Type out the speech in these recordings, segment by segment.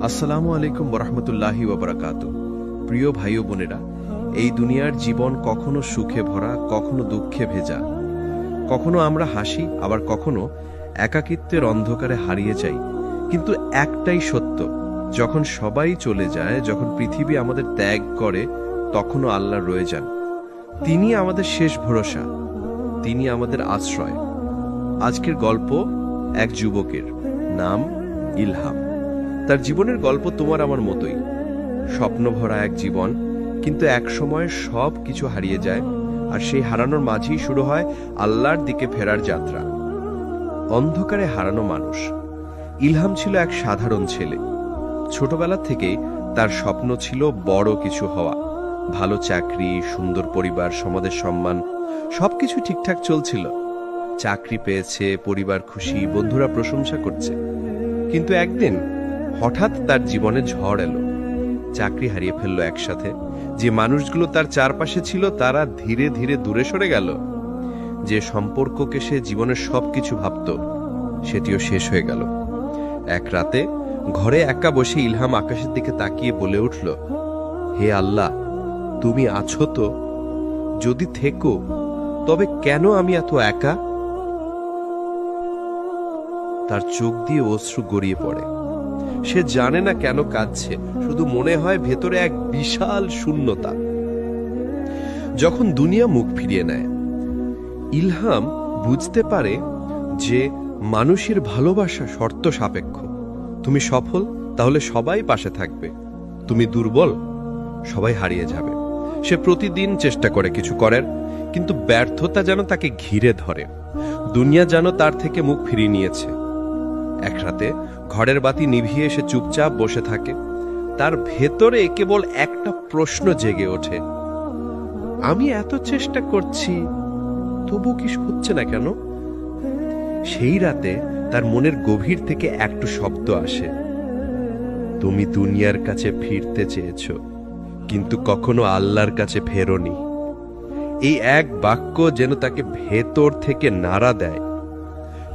আসসালামু আলাইকুম ওরহমতুল্লাহি ওয়াবারাকাতু। প্রিয় ভাই ও বোনেরা, এই দুনিয়ার জীবন কখনো সুখে ভরা, কখনো দুঃখে ভেজা। কখনো আমরা হাসি, আবার কখনো একাকিত্বের অন্ধকারে হারিয়ে যাই। কিন্তু একটাই সত্য, যখন সবাই চলে যায়, যখন পৃথিবী আমাদের ত্যাগ করে, তখনও আল্লাহ রয়ে যান। তিনি আমাদের শেষ ভরসা, তিনি আমাদের আশ্রয়। আজকের গল্প এক যুবকের, নাম ইলহাম। তার জীবনের গল্প তোমার আমার মতোই, স্বপ্ন ভরা এক জীবন, কিন্তু এক সময় সব কিছু হারিয়ে যায়, আর সেই হারানোর মাঝেই শুরু হয় আল্লাহর দিকে ফেরার যাত্রা। অন্ধকারে হারানো মানুষ। ইলহাম ছিল এক সাধারণ ছেলে। ছোটবেলা থেকেই তার স্বপ্ন ছিল বড় কিছু হওয়া। ভালো চাকরি, সুন্দর পরিবার, সমাজের সম্মান, সবকিছু ঠিকঠাক চলছিল। চাকরি পেয়েছে, পরিবার খুশি, বন্ধুরা প্রশংসা করছে। কিন্তু একদিন হঠাৎ তার জীবনে ঝড় এলো। চাকরি হারিয়ে ফেললো একসাথে। যে মানুষগুলো তার চারপাশে ছিল তারা ধীরে ধীরে দূরে সরে গেল। যে সম্পর্ককে সে জীবনের সবকিছু ভাবত, সেটিও শেষ হয়ে গেল। এক রাতে ঘরে একা বসে ইলহাম আকাশের দিকে তাকিয়ে বলে উঠল, হে আল্লাহ, তুমি আছো তো? যদি থেকো, তবে কেন আমি এত একা? তার চোখ দিয়ে অশ্রু গড়িয়ে পড়ে। সে জানে না কেন কাঁদছে, শুধু মনে হয় ভেতরে এক বিশাল শূন্যতা। যখন দুনিয়া মুখ ফিরিয়ে নেয়, ইলহাম বুঝতে পারে যে মানুষের ভালোবাসা শর্ত সাপেক্ষ। তুমি সফল, তাহলে সবাই পাশে থাকবে। তুমি দুর্বল, সবাই হারিয়ে যাবে। সে প্রতিদিন চেষ্টা করে কিছু করার, কিন্তু ব্যর্থতা যেন তাকে ঘিরে ধরে। দুনিয়া যেন তার থেকে মুখ ফিরিয়ে নিয়েছে। এক রাতে ঘরের বাতি নিভিয়ে সে চুপচাপ বসে থাকে। তার ভেতরে কেবল একটা প্রশ্ন জেগে ওঠে, আমি এত চেষ্টা করছি, তবু কি হচ্ছে না কেন? সেই রাতে তার মনের গভীর থেকে একটু শব্দ আসে, তুমি দুনিয়ার কাছে ফিরতে চেয়েছ, কিন্তু কখনো আল্লাহর কাছে ফেরোনি। এই এক বাক্য যেন তাকে ভেতর থেকে নাড়া দেয়।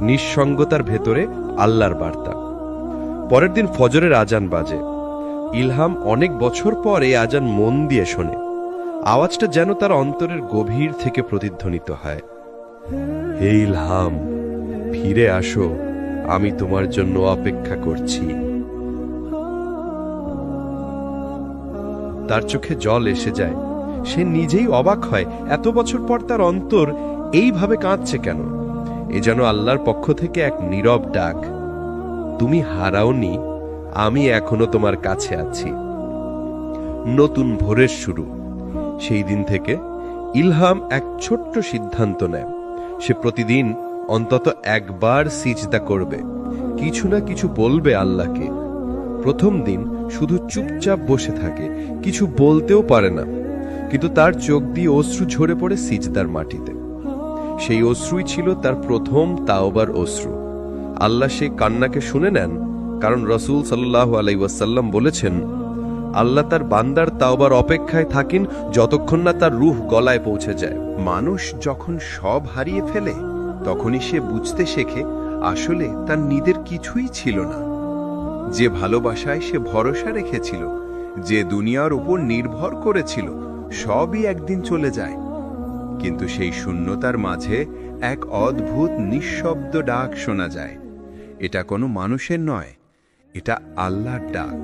নিঃসঙ্গতার ভেতরে আল্লাহর বার্তা। পরের দিন ফজরের আজান বাজে। ইলহাম অনেক বছর পর এই আজান মন দিয়ে শোনে। আওয়াজটা যেন তার অন্তরের গভীর থেকে প্রতিধ্বনিত হয়, হে ইলহাম, ফিরে আসো, আমি তোমার জন্য অপেক্ষা করছি। তার চোখে জল এসে যায়। সে নিজেই অবাক হয়, এত বছর পর তার অন্তর এইভাবে কাঁদছে কেন? এ যেন আল্লাহর পক্ষ থেকে এক নীরব ডাক, তুমি হারাওনি, আমি এখনো তোমার কাছে আছি। নতুন ভোরের শুরু। সেই দিন থেকে ইলহাম এক ছোট্ট সিদ্ধান্ত নেয়। সে প্রতিদিন অন্তত একবার সিজদা করবে, কিছু না কিছু বলবে আল্লাহকে। প্রথম দিন শুধু চুপচাপ বসে থাকে, কিছু বলতেও পারে না, কিন্তু তার চোখ দিয়ে অশ্রু ঝরে পড়ে সিজদার মাটিতে। সেই অশ্রুই ছিল তার প্রথম তাওবার অশ্রু। আল্লাহ সেই কান্নাকে শুনে নেন, কারণ রাসূল সাল্লাল্লাহু আলাইহি ওয়াসাল্লাম বলেছেন, আল্লাহ তার বান্দার তাওবার অপেক্ষায় থাকেন যতক্ষণ না তার রূহ গলায় পৌঁছে যায়। মানুষ যখন সব হারিয়ে ফেলে, তখনই সে বুঝতে শেখে আসলে তার নিজের কিছুই ছিল না। যে ভালোবাসায় সে ভরসা রেখেছিল, যে দুনিয়ার উপর নির্ভর করেছিল, সবই একদিন চলে যায়। কিন্তু সেই শূন্যতার মাঝে এক অদ্ভুত নিঃশব্দ ডাক শোনা যায়। এটা কোনো মানুষের নয়, এটা আল্লাহর ডাক।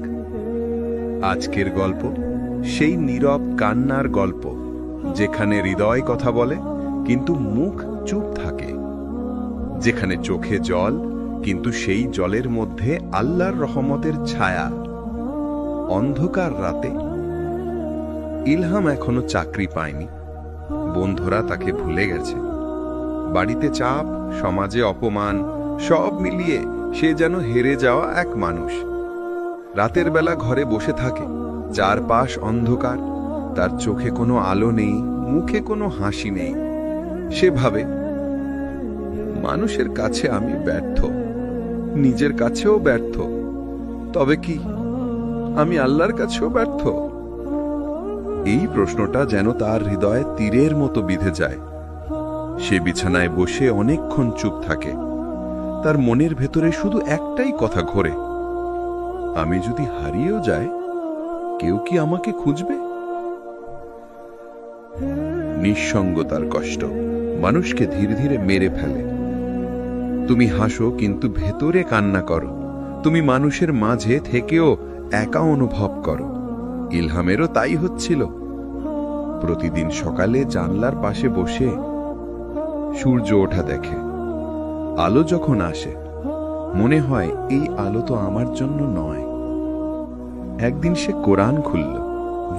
আজকের গল্প সেই নীরব কান্নার গল্প, যেখানে হৃদয় কথা বলে কিন্তু মুখ চুপ থাকে, যেখানে চোখে জল কিন্তু সেই জলের মধ্যে আল্লাহর রহমতের ছায়া। অন্ধকার রাতে ইলহাম এখনো চাকরি পায়নি। বন্ধুরা তাকে ভুলে গেছে। বাড়িতে চাপ, সমাজে অপমান, সব মিলিয়ে সে যেন হেরে যাওয়া এক মানুষ। রাতের বেলা ঘরে বসে থাকে, চারপাশ অন্ধকার, তার চোখে কোনো আলো নেই, মুখে কোনো হাসি নেই। সে ভাবে, মানুষের কাছে আমি ব্যর্থ, নিজের কাছেও ব্যর্থ, তবে কি আমি আল্লাহর কাছেও ব্যর্থ? এই প্রশ্নটা যেন তার হৃদয়ে তীরের মতো বিঁধে যায়। সে বিছানায় বসে অনেকক্ষণ চুপ থাকে। তার মনের ভেতরে শুধু একটাই কথা ঘোরে, আমি যদি হারিয়েও যাই, কেউ কি আমাকে খুঁজবে? নিঃসঙ্গতার কষ্ট মানুষকে ধীরে ধীরে মেরে ফেলে। তুমি হাসো কিন্তু ভেতরে কান্না করো। তুমি মানুষের মাঝে থেকেও একা অনুভব করো। ইলহামেরও তাই হচ্ছিল। প্রতিদিন সকালে জানলার পাশে বসে সূর্য ওঠা দেখে। আলো যখন আসে মনে হয় এই আলো তো আমার জন্য নয়। একদিন সে কোরআন খুলল,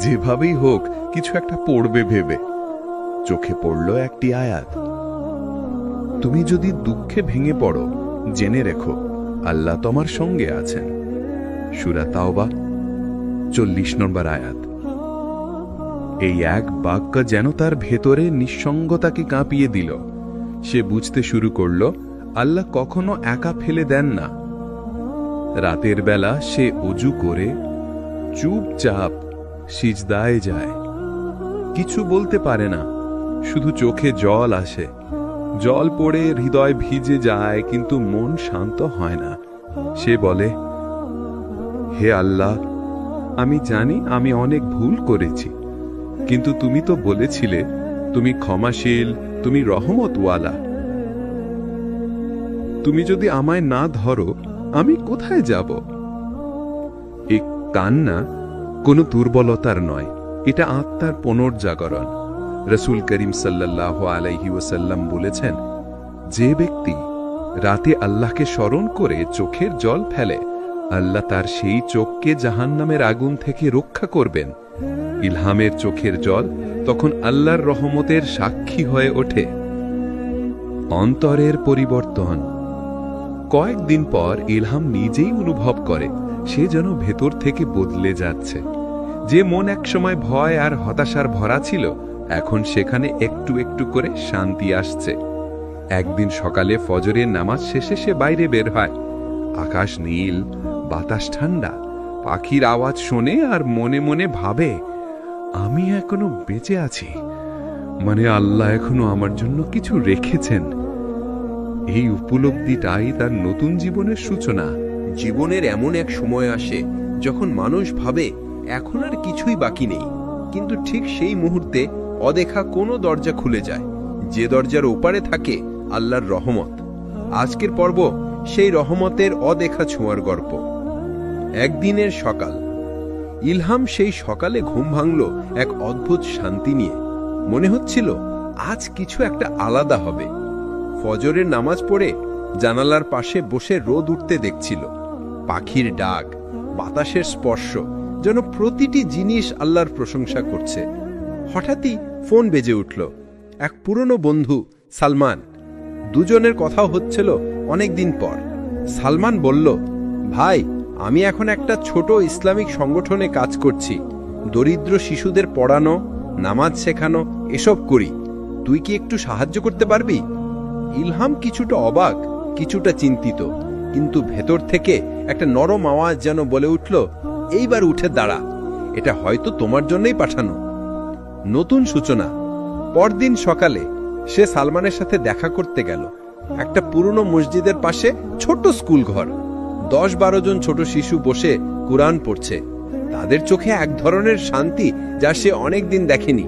যেভাবেই হোক কিছু একটা পড়বে ভেবে। চোখে পড়ল একটি আয়াত, তুমি যদি দুঃখে ভেঙে পড়ো জেনে রেখো আল্লাহ তোমার সঙ্গে আছেন। সূরা তাওবা 40 নম্বর আয়াত। এই এক বাক্য যেন তার ভেতরে নিঃসঙ্গতাকে কাঁপিয়ে দিল। সে বুঝতে শুরু করল আল্লাহ কখনো একা ফেলে দেন না। রাতের বেলা সে ওযু করে চুপচাপ সিজদায় যায়। কিছু বলতে পারে না, শুধু চোখে জল আসে। জল পড়ে হৃদয় ভিজে যায়, কিন্তু মন শান্ত হয় না। সে বলে, হে আল্লাহ, আমি জানি আমি অনেক ভুল করেছি, কিন্তু তুমি তো বলেছিলে তুমি ক্ষমাশীল, তুমি রহমতওয়ালা। তুমি যদি আমায় না ধরো আমি কোথায় যাব? এই কান্না কোনো দুর্বলতার নয়, এটা আত্মার পুনর্জাগরণ। রাসূল করিম সাল্লাল্লাহু আলাইহি ওয়াসাল্লাম বলেছেন, যে ব্যক্তি রাতে আল্লাহকে স্মরণ করে চোখের জল ফেলে, আল্লাহ তার সেই চোখকে জাহান্নামের আগুন থেকে রক্ষা করবেন। ইলহামের চোখের জল তখন আল্লাহর রহমতের সাক্ষী হয়ে ওঠে। অন্তরের পরিবর্তন। কয়েকদিন পর ইলহাম নিজেই অনুভব করে সে যেন ভেতর থেকে বদলে যাচ্ছে। যে মন একসময় ভয় আর হতাশার ভরা ছিল, এখন সেখানে একটু একটু করে শান্তি আসছে। একদিন সকালে ফজরের নামাজ শেষে সে বাইরে বের হয়। আকাশ নীল, বাতাস ঠান্ডা, পাখির আওয়াজ শোনে আর মনে মনে ভাবে, আমি এখনো বেঁচে আছি, মানে আল্লাহ এখনো আমার জন্য কিছু রেখেছেন। এই উপলব্ধিটাই তার নতুন জীবনের সূচনা। জীবনের এমন এক সময় আসে যখন মানুষ ভাবে এখন আর কিছুই বাকি নেই, কিন্তু ঠিক সেই মুহূর্তে অদেখা কোনো দরজা খুলে যায়। যে দরজার ওপারে থাকে আল্লাহর রহমত। আজকের পর্ব সেই রহমতের অদেখা ছোঁয়ার গল্প। একদিনের সকাল। ইলহাম সেই সকালে ঘুম ভাঙল এক অদ্ভুত শান্তি নিয়ে। মনে হচ্ছিল আজ কিছু একটা আলাদা হবে। ফজরের নামাজ পড়ে জানালার পাশে বসে রোদ উঠতে দেখছিল। পাখির ডাক, বাতাসের স্পর্শ, যেন প্রতিটি জিনিস আল্লাহর প্রশংসা করছে। হঠাৎই ফোন বেজে উঠল। এক পুরনো বন্ধু সালমান। দুজনের কথা হচ্ছিল অনেকদিন পর। সালমান বলল, ভাই, আমি এখন একটা ছোট ইসলামিক সংগঠনে কাজ করছি। দরিদ্র শিশুদের পড়ানো, নামাজ শেখানো, এসব করি। তুই কি একটু সাহায্য করতে পারবি? ইলহাম কিছুটা অবাক, কিছুটা চিন্তিত, কিন্তু ভেতর থেকে একটা নরম আওয়াজ যেন বলে উঠল, এইবার উঠে দাঁড়া, এটা হয়তো তোমার জন্যই পাঠানো। নতুন সূচনা। পরদিন সকালে সে সালমানের সাথে দেখা করতে গেল। একটা পুরনো মসজিদের পাশে ছোট স্কুল ঘর। 10-12 জন ছোট শিশু বসে কুরআন পড়ছে। তাদের চোখে এক ধরনের শান্তি যা সে অনেকদিন দেখেনি।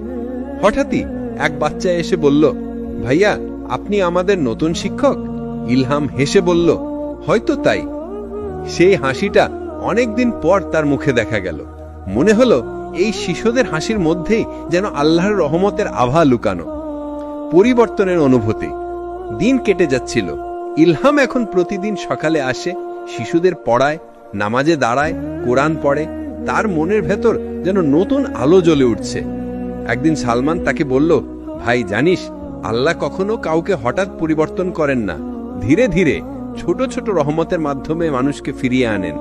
হঠাৎই এক বাচ্চা এসে বলল, ভাইয়া, আপনি আমাদের নতুন শিক্ষক? ইলহাম হেসে বলল, হয়তো তাই। সেই হাসিটা অনেকদিন পর তার মুখে দেখা গেল। মনে হলো এই শিশুদের হাসির মধ্যেই যেন আল্লাহর রহমতের আভা লুকানো। পরিবর্তনের অনুভূতি। দিন কেটে যাচ্ছিল। ইলহাম এখন প্রতিদিন সকালে আসে, শিশুদের পড়ায়, নামাজে দাঁড়ায়, কোরআন পড়ে। তার মনের ভেতর যেন নতুন আলো জ্বলে উঠছে। একদিন সালমান তাকে বলল, ভাই, জানিস আল্লাহ কখনো কাউকে হঠাৎ পরিবর্তন করেন না, ধীরে ধীরে ছোট ছোট রহমতের মাধ্যমে মানুষকে ফিরিয়ে আনেন।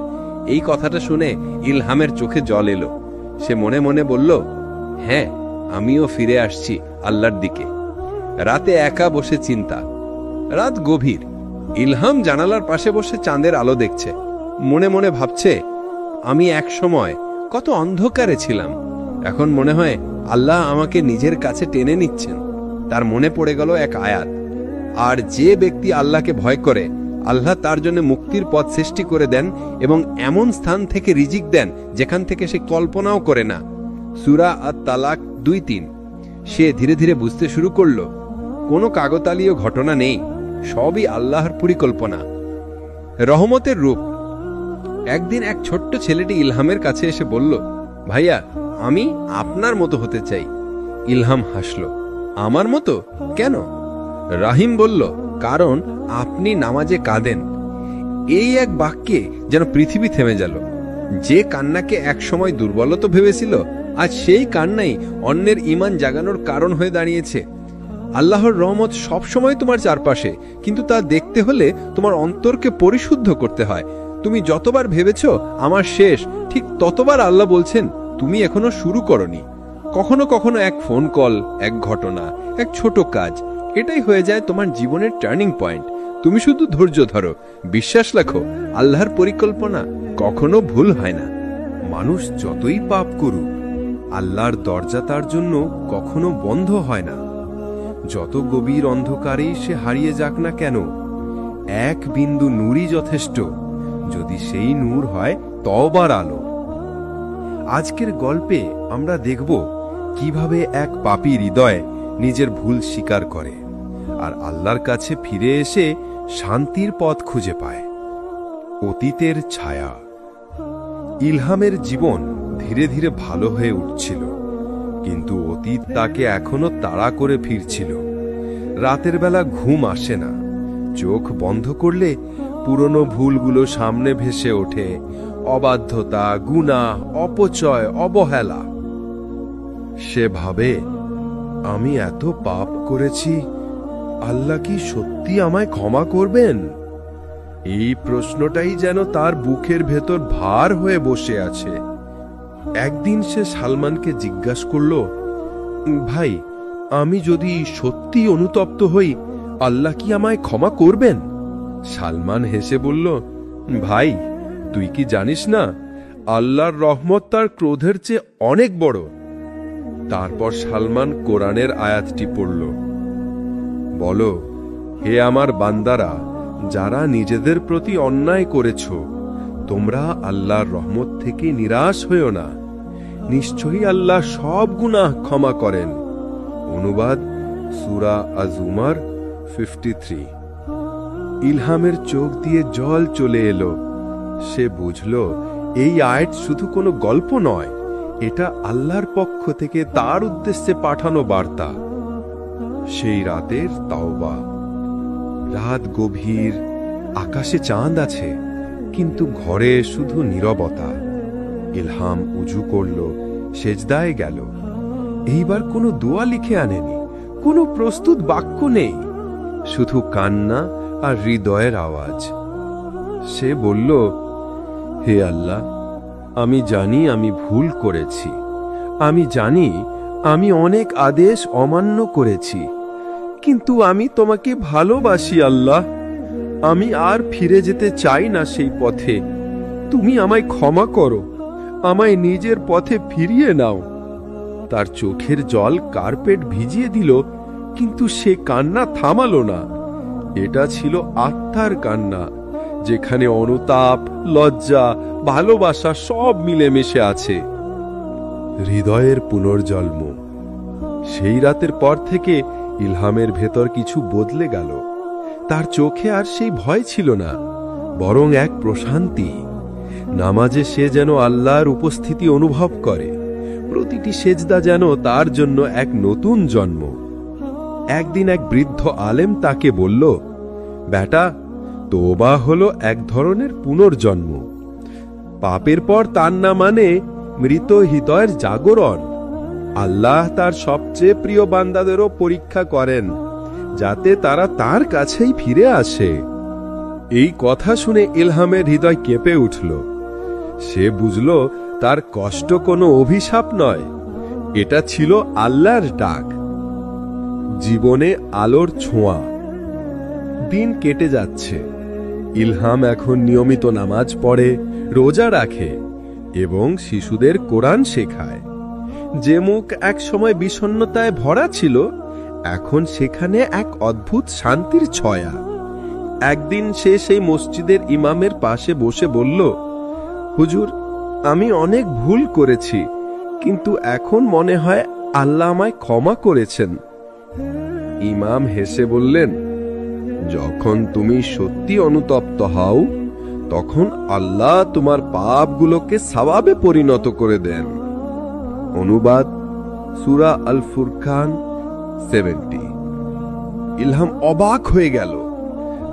এই কথাটা শুনে ইলহামের চোখে জল এলো। সে মনে মনে বলল, হ্যাঁ, আমিও ফিরে আসছি আল্লাহর দিকে। রাতে একা বসে চিন্তা। রাত গভীর। ইলহাম জানালার পাশে বসে চাঁদের আলো দেখছে। মনে মনে ভাবছে, আমি এক সময় কত অন্ধকারে ছিলাম, এখন মনে হয় আল্লাহ আমাকে নিজের কাছে টেনে নিচ্ছেন। তার মনে পড়ে গেল এক আয়াত, আর যে ব্যক্তি আল্লাহকে ভয় করে আল্লাহ তার জন্য মুক্তির পথ সৃষ্টি করে দেন এবং এমন স্থান থেকে রিজিক দেন যেখান থেকে সে কল্পনাও করে না। সূরা আত-তালাক 2:3। সে ধীরে ধীরে বুঝতে শুরু করলো কোনো কাগতালীয় ঘটনা নেই, সবই আল্লাহর পরিকল্পনা, রহমতের রূপ। একদিন এক ছোট্ট ছেলেটি ইলহামের কাছে এসে বলল, ভাইয়া, আমি আপনার মতো হতে চাই। ইলহাম হাসল, আমার মতো কেন? রাহিম বলল, কারণ আপনি নামাজে কাঁদেন। এই এক বাক্যে যেন পৃথিবী থেমে গেল। যে কান্নাকে একসময় দুর্বলতা ভেবেছিল, আজ সেই কান্নাই অন্যের ঈমান জাগানোর কারণ হয়ে দাঁড়িয়েছে। আল্লাহর রহমত সবসময় তোমার চারপাশে, কিন্তু তা দেখতে হলে তোমার অন্তরকে পরিশুদ্ধ করতে হয়। তুমি যতবার ভেবেছ আমার শেষ, ঠিক ততবার আল্লাহ বলছেন তুমি এখনো শুরু করনি। কখনো কখনো এক ফোন কল, এক ঘটনা, এক ছোট কাজ, এটাই হয়ে যায় তোমার জীবনের টার্নিং পয়েন্ট। তুমি শুধু ধৈর্য ধরো, বিশ্বাস রাখো, আল্লাহর পরিকল্পনা কখনো ভুল হয় না। মানুষ যতই পাপ করুক, আল্লাহর দরজা তার জন্য কখনো বন্ধ হয় না। যত গভীর অন্ধকারেই সে হারিয়ে যাক না কেন, এক বিন্দু নূরই যথেষ্ট, যদি সেই নূর হয় তওবার আলো। আজকের গল্পে আমরা দেখব কিভাবে এক পাপী হৃদয় নিজের ভুল স্বীকার করে আর আল্লাহর কাছে ফিরে এসে শান্তির পথ খুঁজে পায়। অতীতের ছায়া। ইলহামের জীবন ধীরে ধীরে ভালো হয়ে উঠছিল, কিন্তু অতীত তাকে এখনো তাড়া করে ফিরছিল। রাতের বেলা ঘুম আসে না, চোখ বন্ধ করলে পুরনো ভুলগুলো সামনে ভেসে ওঠে, অবাধ্যতা, গুনাহ, অপচয়, অবহেলা। সে ভাবে, আমি এত পাপ করেছি, আল্লাহ কি সত্যি আমায় ক্ষমা করবেন? এই প্রশ্নটাই যেন তার বুকের ভেতর ভার হয়ে বসে আছে। একদিন সে সালমানকে জিজ্ঞাসা করল, ভাই, আমি যদি সত্যি অনুতপ্ত হই, আল্লাহ কি আমায় ক্ষমা করবেন? সালমান হেসে বলল, ভাই, তুই কি জানিস না, আল্লাহর রহমত তার ক্রোধের চেয়ে অনেক বড়। তারপর সালমান কোরআনের আয়াতটি পড়ল, বলো, হে আমার বান্দারা, যারা নিজেদের প্রতি অন্যায় করেছ, তোমরা আল্লাহর রহমত থেকে নিরাশ হইও না, নিশ্চয়ই আল্লাহ সব গুনাহ ক্ষমা করেন। অনুবাদ সূরা আজ-জুমার 53। ইলহামের চোখ দিয়ে জল চলে এলো। সে বুঝল এই আয়াত শুধু কোনো গল্প নয়, এটা আল্লাহর পক্ষ থেকে তার উদ্দেশ্যে পাঠানো বার্তা। সেই রাতের তাওবা। রাত গভীর, আকাশে চাঁদ আছে, কিন্তু ঘরে শুধু নীরবতা। ইলহাম উজু করল, সেজদায় গেল। এইবার কোনো দোয়া লিখে আনেনি, কোনো প্রস্তুত বাক্য নেই, শুধু কান্না আর হৃদয়ের আওয়াজ। সে বলল, হে আল্লাহ, আমি জানি আমি ভুল করেছি, আমি জানি আমি অনেক আদেশ অমান্য করেছি, কিন্তু আমি তোমাকে ভালোবাসি আল্লাহ। আমি আর ফিরে যেতে চাই না সেই পথে। তুমি আমায় ক্ষমা করো, আমায় নিজের পথে ফিরিয়ে নাও। তার চোখের জল কার্পেট ভিজিয়ে দিল, কিন্তু সে কান্না থামালো না। এটা ছিল আত্মার কান্না, যেখানে অনুতাপ, লজ্জা, ভালোবাসা সব মিলেমিশে আছে। হৃদয়ের পুনর্জন্ম। সেই রাতের পর থেকে ইলহামের ভেতর কিছু বদলে গেল। তার চোখে আর সেই ভয় ছিল না, বরং এক প্রশান্তি। নামাজে সে যেন আল্লাহর উপস্থিতি অনুভব করে, প্রতিটি সেজদা যেন তার জন্য এক নতুন জন্ম। একদিন এক বৃদ্ধ আলেম তাকে বলল, বেটা, তওবা হলো এক ধরনের পুনর্জন্ম। পাপের পর তান্না মানে মৃত হৃদয়ের জাগরণ। আল্লাহ তার সবচেয়ে প্রিয় বান্দাদেরও পরীক্ষা করেন, যাতে তারা তার কাছেই ফিরে আসে। এই কথা শুনে ইলহামের হৃদয় কেঁপে উঠল। সে বুঝল তার কষ্ট কোনো অভিশাপ নয়, এটা ছিল আল্লাহর ডাক। জীবনে আলোর ছোঁয়া। দিন কেটে যাচ্ছে। ইলহাম এখন নিয়মিত নামাজ পড়ে, রোজা রাখে এবং শিশুদের কোরআন শেখায়। যে মুখ এক সময় বিষণ্ণতায় ভরা ছিল, এখন সেখানে এক অদ্ভুত শান্তির ছায়া। একদিন সে সেই মসজিদের ইমামের পাশে বসে বলল, হুজুর, আমি অনেক ভুল করেছি, কিন্তু এখন মনে হয় আল্লাহ আমায় ক্ষমা করেছেন। ইমাম হেসে বললেন, যখন তুমি সত্যি অনুতপ্ত হও তখন আল্লাহ তোমার পাপগুলোকে সওয়াবে পরিণত করে দেন। অনুবাদ সূরা আল ফুরকান 70। ইলহাম অবাক হয়ে গেল।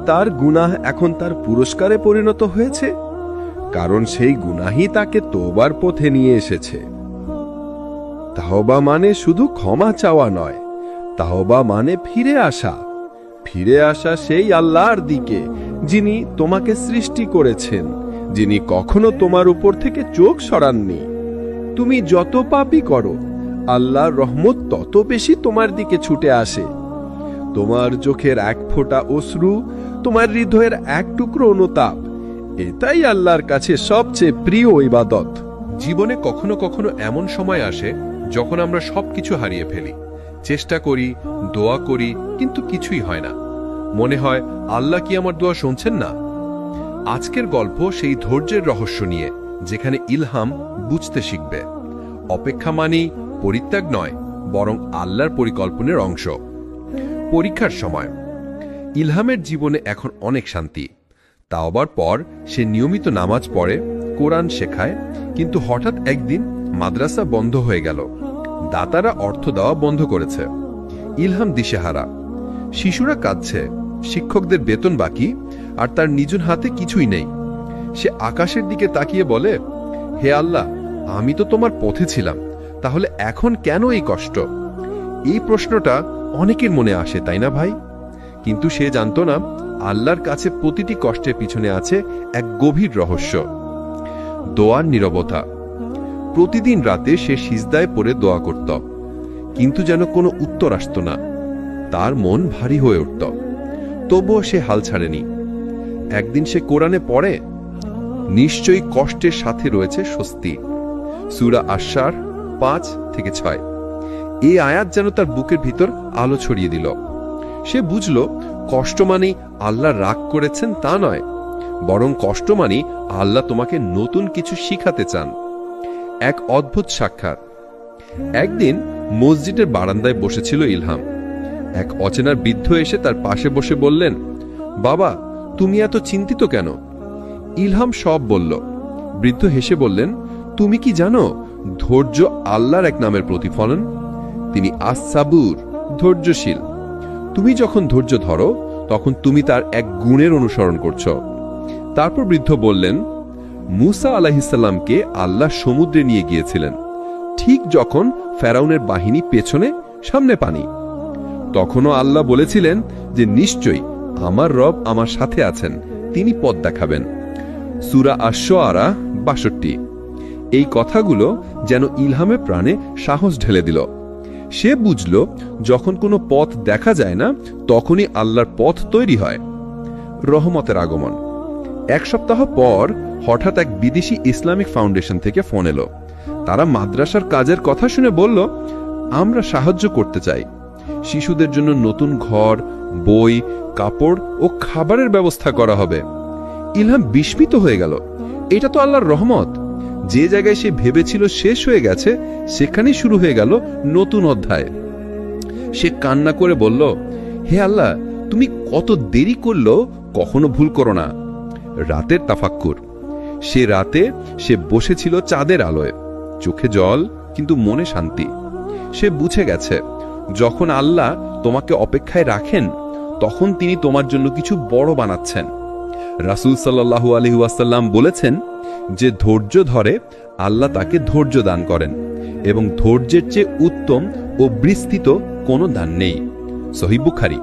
তার গুনাহ এখন তার পুরস্কারে পরিণত হয়েছে, কারণ সেই গুনাহই তাকে তওবার পথে নিয়ে এসেছে। তাওবা মানে শুধু ক্ষমা চাওয়া নয়, তাওবা মানে ফিরে আসা। ফিরে আসা সেই আল্লাহর দিকে যিনি তোমাকে সৃষ্টি করেছেন, যিনি কখনো তোমার উপর থেকে চোখ সরাননি। তুমি যত পাপই করো, আল্লাহর রহমত তত বেশি তোমার দিকে ছুটে আসে। তোমার চোখের এক ফোঁটা অশ্রু, তোমার হৃদয়ের এক টুকরো অনুতাপ, এটাই আল্লাহর কাছে সবচেয়ে প্রিয় ইবাদত। জীবনে কখনো কখনো এমন সময় আসে যখন আমরা সবকিছু হারিয়ে ফেলি। চেষ্টা করি, দোয়া করি, কিন্তু কিছুই হয় না। মনে হয় আল্লাহ কি আমার দোয়া শুনছেন না? আজকের গল্প সেই ধৈর্যের রহস্য নিয়ে, যেখানে ইলহাম বুঝতে শিখবে অপেক্ষা মানেই পরিত্যাগ নয়, বরং আল্লাহর পরিকল্পনার অংশ। পরীক্ষার সময় ইলহামের জীবনে এখন অনেক শান্তি। তাওবার পর সে নিয়মিত নামাজ পড়ে, কোরআন শেখায়, কিন্তু হঠাৎ একদিন মাদ্রাসা বন্ধ হয়ে গেল। দাতারা অর্থ দেওয়া বন্ধ করেছে। ইলহাম দিশেহারা। শিশুরা কাঁদছে, শিক্ষকদের বেতন বাকি, আর তার নিজের হাতে কিছুই নেই। সে আকাশের দিকে তাকিয়ে বলে, হে আল্লাহ, আমি তো তোমার পথে ছিলাম, তাহলে এখন কেন এই কষ্ট? এই প্রশ্নটা অনেকের মনে আসে, তাই না ভাই? কিন্তু সে জানত না, আল্লাহর কাছে প্রতিটি কষ্টের পিছনে আছে এক গভীর রহস্য। দোয়ার নীরবতা। প্রতিদিন রাতে সে সিজদায় পড়ে দোয়া করত, কিন্তু যেন কোনো উত্তর আসত না। তার মন ভারী হয়ে উঠত, তবুও সে হাল ছাড়েনি। একদিন সে কোরআনে পড়ে, নিশ্চয়ই কষ্টের সাথে রয়েছে স্বস্তি। সূরা আশ-শার 5-6। এই আয়াত যেন তার বুকের ভিতর আলো ছড়িয়ে দিল। সে বুঝল, কষ্ট মানে আল্লাহ রাগ করেছেন তা নয়, বরং কষ্ট মানে আল্লাহ তোমাকে নতুন কিছু শিখাতে চান। এক অদ্ভুত সাক্ষাৎ। একদিন মসজিদের বারান্দায় বসেছিল ইলহাম। এক অচেনার বৃদ্ধ এসে তার পাশে বসে বললেন, বাবা, তুমি এত চিন্তিত কেন? ইলহাম সব বলল। বৃদ্ধ হেসে বললেন, তুমি কি জানো ধৈর্য আল্লাহর এক নামের প্রতিফলন? তিনি আস-সাবুর, ধৈর্যশীল। তুমি যখন ধৈর্য ধরো, তখন তুমি তার এক গুণের অনুসরণ করছো। তারপর বৃদ্ধ বললেন, মুসা আলাইহিসসালামকে আল্লাহ সমুদ্রে নিয়ে গিয়েছিলেন, ঠিক যখন ফেরাউনের বাহিনী পেছনে, সামনে পানি। তখনও আল্লাহ বলেছিলেন যে নিশ্চয়ই আমার রব আমার সাথে আছেন, তিনি পথ দেখাবেন। সূরা আশ-শুআরা 62। এই কথাগুলো যেন ইলহামের প্রাণে সাহস ঢেলে দিল। সে বুঝল, যখন কোনো পথ দেখা যায় না, তখনই আল্লাহর পথ তৈরি হয়। রহমতের আগমন। এক সপ্তাহ পর হঠাৎ এক বিদেশি ইসলামিক ফাউন্ডেশন থেকে ফোন এলো। তারা মাদ্রাসার কাজের কথা শুনে বলল, আমরা সাহায্য করতে চাই। শিশুদের জন্য নতুন ঘর, বই, কাপড় ও খাবারের ব্যবস্থা করা হবে। ইলহাম বিস্মিত হয়ে গেল। এটা তো আল্লাহর রহমত। যে জায়গায় সে ভেবেছিল শেষ হয়ে গেছে, সেখানেই শুরু হয়ে গেল নতুন অধ্যায়। সে কান্না করে বলল, হে আল্লাহ, তুমি কত দেরি করলো, কখনো ভুল করো না। রাতের তাফাক্কুর। সে রাতে সে বসেছিল চাঁদের আলোয়, চোখে জল কিন্তু মনে শান্তি। সে বুঝে গেছে, যখন আল্লাহ তোমাকে অপেক্ষায় রাখেন, তখন তিনি তোমার জন্য কিছু বড় বানাচ্ছেন। রাসূল সাল্লাল্লাহু আলাইহি ওয়াসাল্লাম বলেছেন যে ধৈর্য ধরে, আল্লাহ তাকে ধৈর্য দান করেন, এবং ধৈর্যের চেয়ে উত্তম ও বিস্তৃত কোনো দান নেই। সহিহ বুখারী।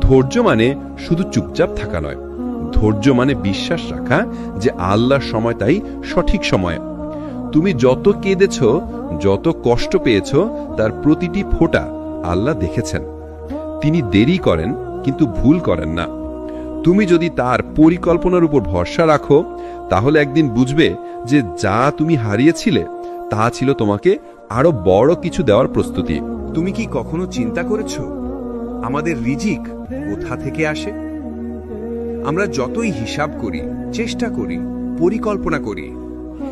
ধৈর্য মানে শুধু চুপচাপ থাকা নয়, ধৈর্য মানে বিশ্বাস রাখা যে আল্লাহর সময়টাই সঠিক সময়। তুমি যত কেঁদেছ, যত কষ্ট পেয়েছ, তার প্রতিটি ফোঁটা আল্লাহ দেখেছেন। তিনি দেরি করেন, কিন্তু ভুল করেন না। তুমি যদি তার পরিকল্পনার উপর ভরসা রাখো, তাহলে একদিন বুঝবে যে যা তুমি হারিয়েছিলে, তা ছিল তোমাকে আরো বড় কিছু দেওয়ার প্রস্তুতি। তুমি কি কখনো চিন্তা করেছো আমাদের রিজিক কোথা থেকে আসে? আমরা যতই হিসাব করি, চেষ্টা করি, পরিকল্পনা করি,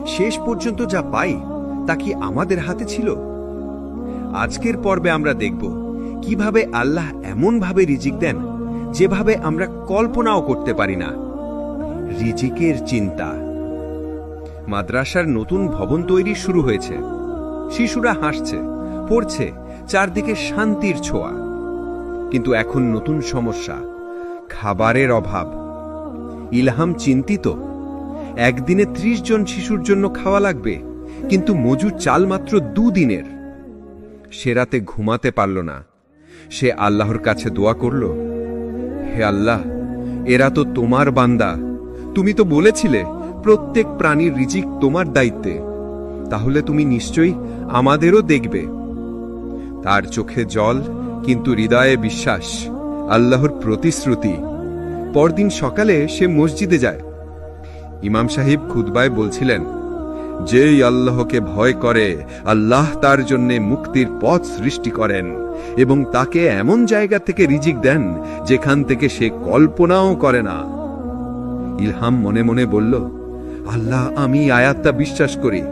শেষ পর্যন্ত যা পাই তা কি আমাদের হাতে ছিল? আজকের পর্বে আমরা দেখব কিভাবে আল্লাহ এমনভাবে রিজিক দেন যেভাবে আমরা কল্পনাও করতে পারি না। রিজিকের চিন্তা। মাদ্রাসার নতুন ভবন তৈরি শুরু হয়েছে। শিশুরা হাসছে, পড়ছে, চারদিকে শান্তির ছোঁয়া। কিন্তু এখন নতুন সমস্যা, খাবারের অভাব। ইলহাম চিন্তিত। একদিনে ৩০ জন শিশুর জন্য খাওয়া লাগবে, কিন্তু মজুর চাল মাত্র ২ দিনের। সে রাতে ঘুমাতে পারল না। সে আল্লাহর কাছে দোয়া করল, হে আল্লাহ, এরা তো তোমার বান্দা। তুমি তো বলেছিলে প্রত্যেক প্রাণীর রিজিক তোমার দায়িত্বে। তাহলে তুমি নিশ্চয়ই আমাদেরও দেখবে। তার চোখে জল, কিন্তু হৃদয়ে বিশ্বাস, আল্লাহর প্রতিশ্রুতি। পরদিন সকালে সে মসজিদে যায়। ইমাম সাহেব খুতবায় বলছিলেন, যেই আল্লাহকে ভয় করে আল্লাহ তার জন্য মুক্তির পথ সৃষ্টি করেন এবং তাকে এমন জায়গা থেকে রিজিক দেন যেখান থেকে সে কল্পনাও করে না। ইলহাম মনে মনে বলল, আল্লাহ, আমি আয়াতটা বিশ্বাস করি,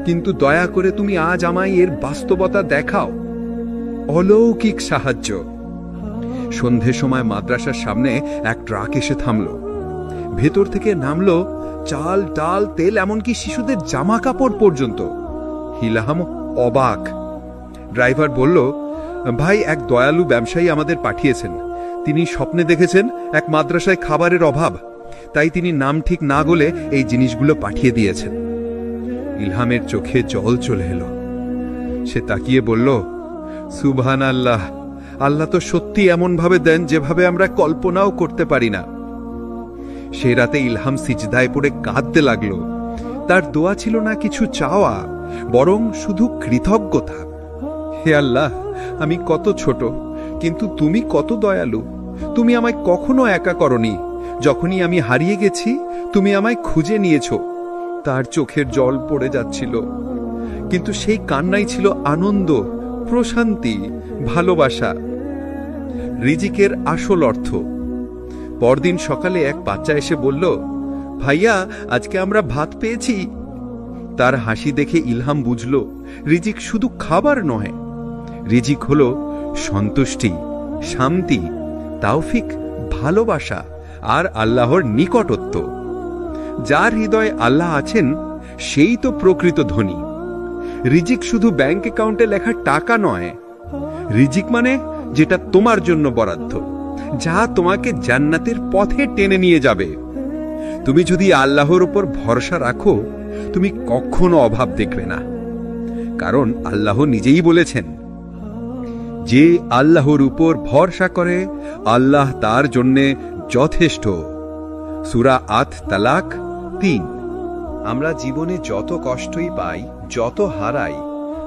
কিন্তু দয়া করে তুমি আজ আমায় এর বাস্তবতা দেখাও। অলৌকিক সাহায্য। সন্ধে সময় মাদ্রাসার সামনে এক ট্রাক এসে থামল। ভেতর থেকে নামলো চাল, ডাল, তেল, এমনকি শিশুদের জামা কাপড় পর্যন্ত। ইলহাম অবাক। ড্রাইভার বলল, ভাই, এক দয়ালু ব্যবসায়ী আমাদের পাঠিয়েছেন। তিনি স্বপ্নে দেখেছেন এক মাদ্রাসায় খাবারের অভাব, তাই তিনি নাম ঠিক না বলে এই জিনিসগুলো পাঠিয়ে দিয়েছেন। ইলহামের চোখে জল চলে এলো। সে তাকিয়ে বলল, সুবহানাল্লাহ, আল্লাহ তো সত্যি এমনভাবে দেন যেভাবে আমরা কল্পনাও করতে পারি না। সে রাতে ইলহাম সিজদায় পড়ে কাঁদতে লাগল। তার দোয়া ছিল না কিছু চাওয়া, বরং শুধু কৃতজ্ঞতা। হে আল্লাহ, আমি কত ছোট, কিন্তু তুমি কত দয়ালু। তুমি আমায় কখনো একা করনি। যখনই আমি হারিয়ে গেছি, তুমি আমায় খুঁজে নিয়েছ। তার চোখের জল পড়ে যাচ্ছিল, কিন্তু সেই কান্নাই ছিল আনন্দ, প্রশান্তি, ভালোবাসা। রিজিকের আসল অর্থ। পরদিন সকালে এক বাচ্চা এসে বলল, ভাইয়া, আজকে আমরা ভাত পেয়েছি। তার হাসি দেখে ইলহাম বুঝল, রিজিক শুধু খাবার নয়, রিজিক হল সন্তুষ্টি, শান্তি, তাওফিক, ভালোবাসা আর আল্লাহর নিকটত্ব। যার হৃদয়ে আল্লাহ আছেন সেই তো প্রকৃত ধনী। রিজিক শুধু ব্যাংক অ্যাকাউন্টে লেখা টাকা নয়। রিজিক মানে যেটা তোমার জন্য বরাদ্দ, যা তোমাকে জান্নাতের পথে টেনে নিয়ে যাবে। তুমি যদি আল্লাহর উপর ভরসা রাখো, তুমি কখনো অভাব দেখবে না। কারণ আল্লাহ নিজেই বলেছেন, যে আল্লাহর উপর ভরসা করে আল্লাহ তার জন্যে যথেষ্ট। সূরা আত-তালাক ৩। আমরা জীবনে যত কষ্টই পাই, যত হারাই,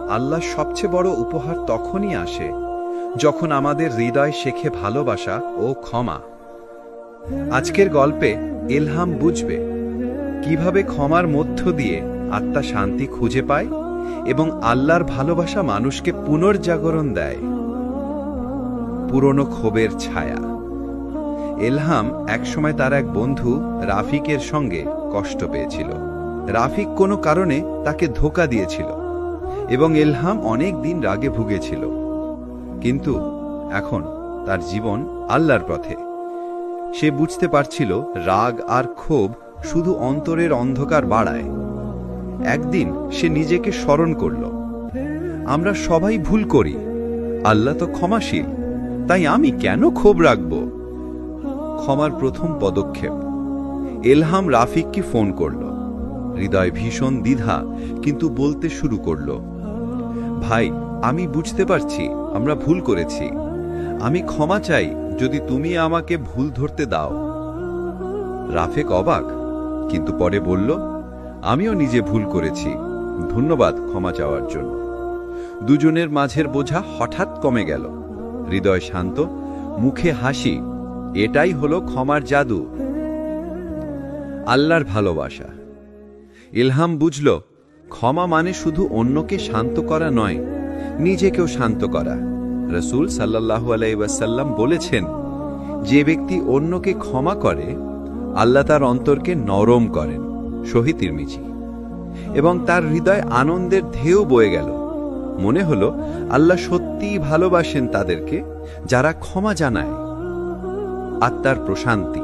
আল্লাহ সবচেয়ে বড় উপহার তখনই আসে যখন আমাদের হৃদয় শেখে ভালোবাসা ও ক্ষমা। আজকের গল্পে ইলহাম বুঝবে কিভাবে ক্ষমার মধ্য দিয়ে আত্মা শান্তি খুঁজে পায় এবং আল্লাহর ভালোবাসা মানুষকে পুনর্জাগরণ দেয়। পুরনো ক্ষোভের ছায়া। ইলহাম একসময় তার এক বন্ধু রাফিকের সঙ্গে কষ্ট পেয়েছিল। রাফিক কোনো কারণে তাকে ধোঁকা দিয়েছিল এবং ইলহাম অনেক দিন রাগে ভুগেছিল। কিন্তু এখন তার জীবন আল্লাহর পথে। সে বুঝতে পারছিল রাগ আর ক্ষোভ শুধু অন্তরের অন্ধকার বাড়ায়। একদিন সে নিজেকে স্মরণ করল, আমরা সবাই ভুল করি, আল্লাহ তো ক্ষমাশীল, তাই আমি কেন ক্ষোভ রাখব? ক্ষমার প্রথম পদক্ষেপ। ইলহাম রাফিককে ফোন করল। হৃদয় ভীষণ দ্বিধা, কিন্তু বলতে শুরু করল, ভাই, আমি বুঝতে পারছি আমরা ভুল করেছি। আমি ক্ষমা চাই যদি তুমি আমাকে ভুল ধরতে দাও। রাফিক অবাক, কিন্তু পরে বলল, আমিও নিজে ভুল করেছি, ধন্যবাদ ক্ষমা চাওয়ার জন্য। দুজনের মাঝের বোঝা হঠাৎ কমে গেল। হৃদয় শান্ত, মুখে হাসি। এটাই হলো ক্ষমার জাদু। আল্লাহর ভালোবাসা। ইলহাম বুঝল, ক্ষমা মানে শুধু অন্যকে শান্ত করা নয়, নিজেকেও শান্ত করা। রাসূল সাল্লাল্লাহু আলাইহি ওয়াসাল্লাম বলেছেন, যে ব্যক্তি অন্যকে ক্ষমা করে আল্লাহ তার অন্তরকে নরম করেন। সহিহ তিরমিজি। এবং তার হৃদয় আনন্দের ঢেউ বয়ে গেল। মনে হলো আল্লাহ সত্যিই ভালোবাসেন তাদেরকে যারা ক্ষমা জানায়। আত্মার প্রশান্তি।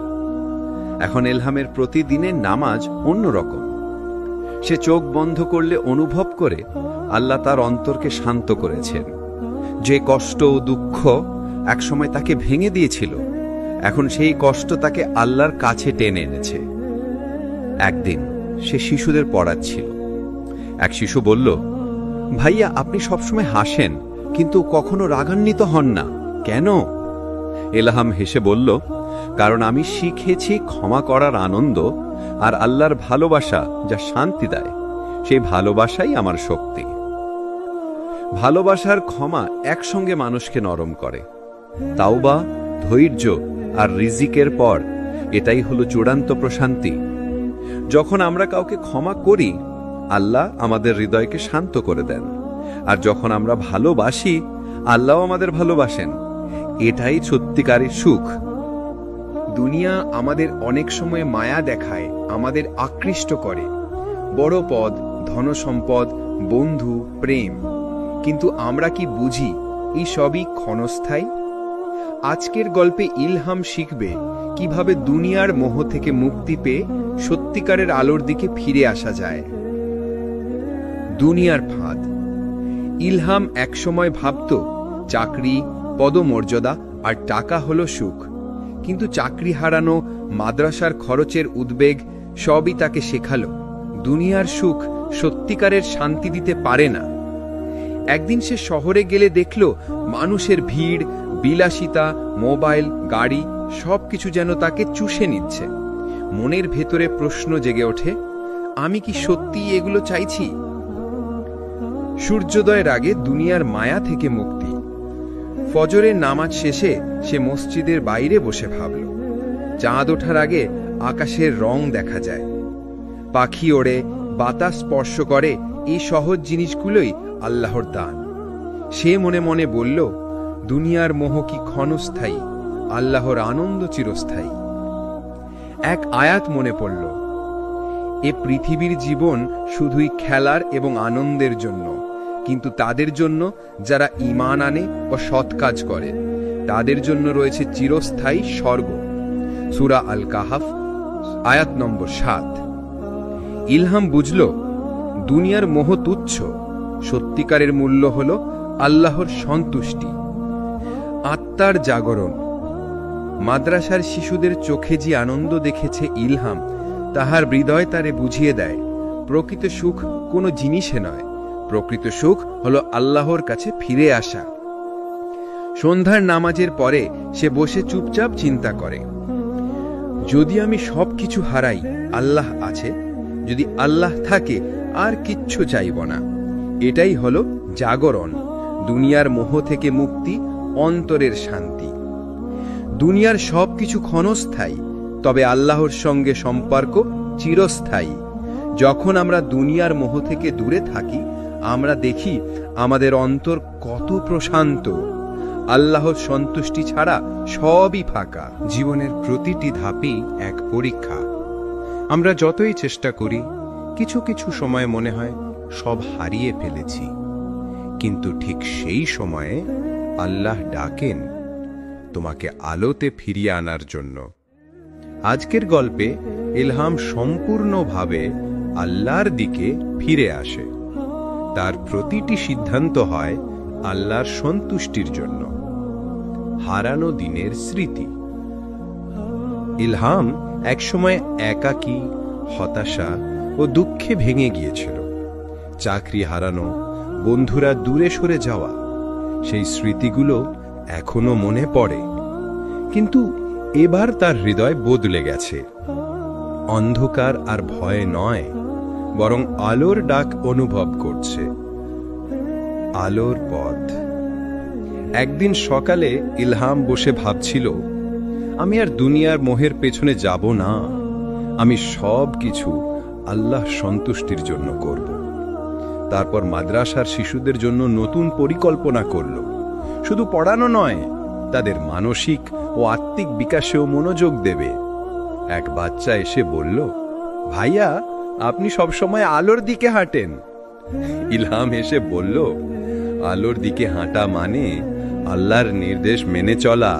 এখন ইলহামের প্রতিদিনের নামাজ অন্যরকম। সে চোখ বন্ধ করলে অনুভব করে আল্লাহ তার অন্তরকে শান্ত করেছেন। যে কষ্ট ও দুঃখ একসময় তাকে ভেঙে দিয়েছিল, এখন সেই কষ্ট তাকে আল্লাহর কাছে টেনে এনেছে। একদিন সে শিশুদের পড়াচ্ছিল। এক শিশু বলল, ভাইয়া, আপনি সবসময় হাসেন কিন্তু কখনো রাগান্বিত হন না, কেন? ইলহাম হেসে বলল, কারণ আমি শিখেছি ক্ষমা করার আনন্দ আর আল্লাহর ভালোবাসা যা শান্তি দেয়, সেই ভালোবাসাই আমার শক্তি। ভালোবাসার ক্ষমা একসঙ্গে মানুষকে নরম করে। তাওবা, ধৈর্য আর রিজিকের পর এটাই হলো চূড়ান্ত প্রশান্তি। যখন আমরা কাউকে ক্ষমা করি, আল্লাহ আমাদের হৃদয়কে শান্ত করে দেন। আর যখন আমরা ভালোবাসি, আল্লাহ আমাদের ভালোবাসেন। এটাই সত্যিকারের সুখ। দুনিয়া আমাদের অনেক সময় মায়া দেখায়, আমাদের আকৃষ্ট করে। বড় পদ, ধনসম্পদ, বন্ধু, প্রেম। কিন্তু আমরা কি বুঝি এই সবই ক্ষণস্থায়ী? আজকের গল্পে ইলহাম শিখবে কিভাবে দুনিয়ার মোহ থেকে মুক্তি পেয়ে সত্যিকারের আলোর দিকে ফিরে আসা যায়। দুনিয়ার ফাঁদ। ইলহাম একসময় ভাবত চাকরি, পদমর্যাদা আর টাকা হলো সুখ। কিন্তু চাকরি হারানো, মাদ্রাসার খরচের উদ্বেগ সবই তাকে শেখালো দুনিয়ার সুখ সত্যিকারের শান্তি দিতে পারে না। একদিন সে শহরে গেলে দেখল মানুষের ভিড়, বিলাসিতা, মোবাইল, গাড়ি সবকিছু যেন তাকে চুষে নিচ্ছে। মনের ভেতরে প্রশ্ন জেগে ওঠে, আমি কি সত্যিই এগুলো চাইছি? সূর্যোদয়ের আগে দুনিয়ার মায়া থেকে মুক্তি। ফজরের নামাজ শেষে সে মসজিদের বাইরে বসে ভাবল, চাঁদ ওঠার আগে আকাশের রং দেখা যায়, পাখি ওড়ে, বাতাস স্পর্শ করে। এই সহজ জিনিসগুলোই আল্লাহর দান। সে মনে মনে বলল, দুনিয়ার মোহ কি ক্ষণস্থায়ী, আল্লাহর আনন্দ চিরস্থায়ী। এক আয়াত মনে পড়ল, এ পৃথিবীর জীবন শুধুই খেলার এবং আনন্দের জন্য, কিন্তু তাদের জন্য যারা ঈমান আনে ও সৎ কাজ করে, তাদের জন্য রয়েছে চিরস্থায়ী স্বর্গ। সূরা আল কাহাফ, আয়াত নম্বর 7। ইলহাম বুঝল, দুনিয়ার মোহ তুচ্ছ, সত্যিকারের মূল্য হল আল্লাহর সন্তুষ্টি। আত্মার জাগরণ। মাদ্রাসার শিশুদের চোখে যে আনন্দ দেখেছে ইলহাম, তাহার হৃদয় তারে বুঝিয়ে দেয়, প্রকৃত সুখ কোনো জিনিসে নয়, প্রকৃত সুখ হলো আল্লাহর কাছে ফিরে আসা। সন্ধ্যার নামাজের পরে সে বসে চুপচাপ চিন্তা করে, যদি আমি সবকিছু হারাই, আল্লাহ আছে। যদি আল্লাহ থাকে, আর কিচ্ছু চাইব না। এটাই হলো জাগরণ, দুনিয়ার মোহ থেকে মুক্তি, অন্তরের শান্তি। দুনিয়ার সবকিছু ক্ষণস্থায়ী, তবে আল্লাহর সঙ্গে সম্পর্ক চিরস্থায়ী। যখন আমরা দুনিয়ার মোহ থেকে দূরে থাকি, আমরা দেখি আমাদের অন্তর কত প্রশান্ত। আল্লাহর সন্তুষ্টি ছাড়া সবই ফাঁকা। জীবনের প্রতিটি ধাপই এক পরীক্ষা। আমরা যতই চেষ্টা করি, কিছু কিছু সময় মনে হয় সব হারিয়ে ফেলেছি, কিন্তু ঠিক সেই সময়ে আল্লাহ ডাকেন তোমাকে আলোতে ফিরিয়ে আনার জন্য। আজকের গল্পে ইলহাম সম্পূর্ণভাবে আল্লাহর দিকে ফিরে আসে। তার প্রতিটি সিদ্ধান্ত হয় আল্লাহর সন্তুষ্টির জন্য। হারানো দিনের স্মৃতি। ইলহাম একসময় একাকী, হতাশা ও দুঃখে ভেঙে গিয়েছিল। চাকরি হারানো, বন্ধুরা দূরে সরে যাওয়া, সেই স্মৃতিগুলো এখনো মনে পড়ে। কিন্তু এবার তার হৃদয় বদলে গেছে। অন্ধকার আর ভয় নয়, বরং আলোর ডাক অনুভব করছে। আলোর পথ। একদিন সকালে ইলহাম বসে ভাবছিল, আমি আর দুনিয়ার মোহের পেছনে যাব না, আমি সব কিছু আল্লাহ সন্তুষ্টির জন্য করব। তারপর মাদ্রাসার শিশুদের জন্য নতুন পরিকল্পনা করল। শুধু পড়ানো নয়, তাদের মানসিক ও আত্মিক বিকাশেও মনোযোগ দেবে। এক বাচ্চা এসে বলল, ভাইয়া, আপনি সবসময় আলোর দিকে হাঁটেন। ইলহাম এসে বলল, আলোর দিকে হাঁটা মানে আল্লাহর নির্দেশ মেনে চলা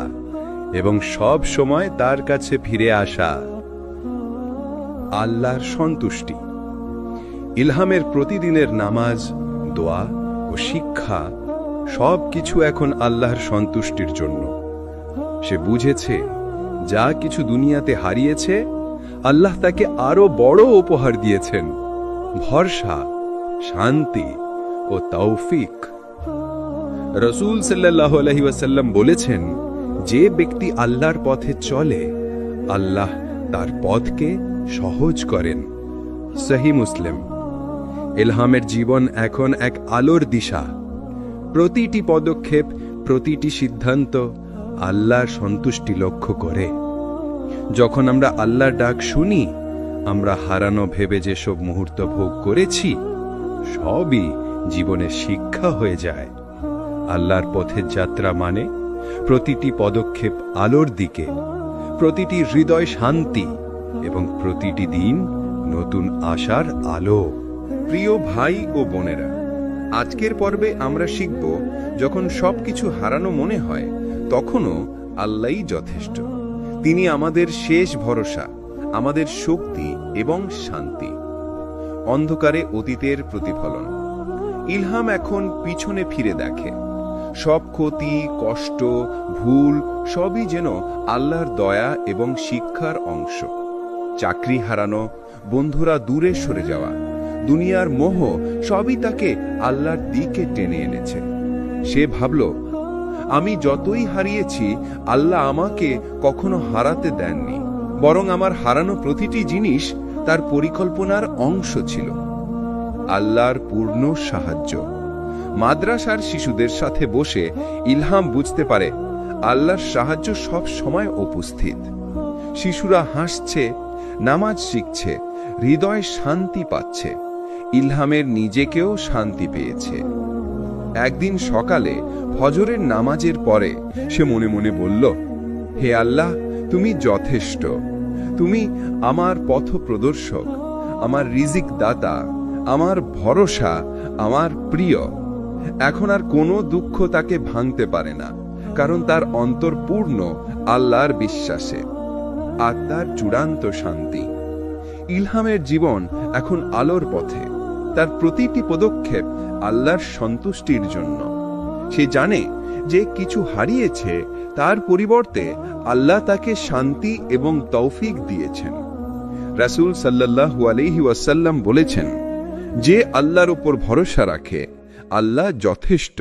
এবং সব সময় তার কাছে ফিরে আসা। আল্লাহর সন্তুষ্টি। ইলহামের প্রতিদিনের নামাজ, দোয়া ও শিক্ষা সবকিছু এখন আল্লাহর সন্তুষ্টির জন্য। সে বুঝেছে যা কিছু দুনিয়াতে হারিয়েছে, আল্লাহ তাকে আরো বড় উপহার দিয়েছেন, ভরসা, শান্তি ও তৌফিক। রাসূল সাল্লাল্লাহু আলাইহি ওয়াসাল্লাম বলেছেন, যে ব্যক্তি আল্লাহর পথে চলে, আল্লাহ তার পথকে সহজ করেন। সহিহ মুসলিম। ইলহামের জীবন এখন এক আলোর দিশা। প্রতিটি পদক্ষেপ, প্রতিটি সিদ্ধান্ত আল্লাহর সন্তুষ্টি লক্ষ্য করে। যখন আমরা আল্লাহর ডাক শুনি, আমরা হারানো ভেবে যেসব মুহূর্ত ভোগ করেছি সবই জীবনের শিক্ষা হয়ে যায়। আল্লাহর পথের যাত্রা মানে প্রতিটি পদক্ষেপ আলোর দিকে, প্রতিটি হৃদয় শান্তি এবং প্রতিটি দিন নতুন আশার আলো। প্রিয় ভাই ও বোনেরা, আজকের পর্বে আমরা শিখব, যখন সবকিছু হারানো মনে হয় তখনও আল্লাহই যথেষ্ট। তিনি আমাদের শেষ ভরসা, আমাদের শক্তি এবং শান্তি। অন্ধকারে অতীতের প্রতিফলন। ইলহাম এখন পিছনে ফিরে দেখে। সব ক্ষতি, কষ্ট, ভুল সবই যেন আল্লাহর দয়া এবং শিক্ষার অংশ। চাকরি হারানো, বন্ধুরা দূরে সরে যাওয়া, দুনিয়ার মোহ সবই তাকে আল্লাহর দিকে টেনে এনেছে। সে ভাবল, আমি যতই হারিয়েছি, আল্লাহ আমাকে কখনো হারাতে দেননি, বরং আমার হারানো প্রতিটি জিনিস তার পরিকল্পনার অংশ ছিল। আল্লাহর পূর্ণ সাহায্য। মাদ্রাসার শিশুদের সাথে বসে ইলহাম বুঝতে পারে আল্লাহর সাহায্য সব সময় উপস্থিত। শিশুরা হাসছে, নামাজ শিখছে, হৃদয় শান্তি পাচ্ছে। ইলহামের নিজেকেও শান্তি পেয়েছে। একদিন সকালে ফজরের নামাজের পরে সে মনে মনে বলল, হে আল্লাহ, তুমি যথেষ্ট। তুমি আমার পথ প্রদর্শক, আমার রিজিক দাতা, আমার ভরসা, আমার প্রিয়। এখন আর কোনো দুঃখ তাকে ভাঙতে পারে না, কারণ তার অন্তর পূর্ণ আল্লাহর বিশ্বাসে। আত্মার চূড়ান্ত শান্তি। ইলহামের জীবন এখন আলোর পথে। তার প্রতিটি পদক্ষেপ আল্লাহর সন্তুষ্টির জন্য। সে জানে যে কিছু হারিয়েছে, তার পরিবর্তে আল্লাহ তাকে শান্তি এবং তৌফিক দিয়েছেন। রাসূল সাল্লাল্লাহু আলাইহি ওয়াসাল্লাম বলেছেন, যে আল্লাহর উপর ভরসা রাখে, আল্লাহ যথেষ্ট।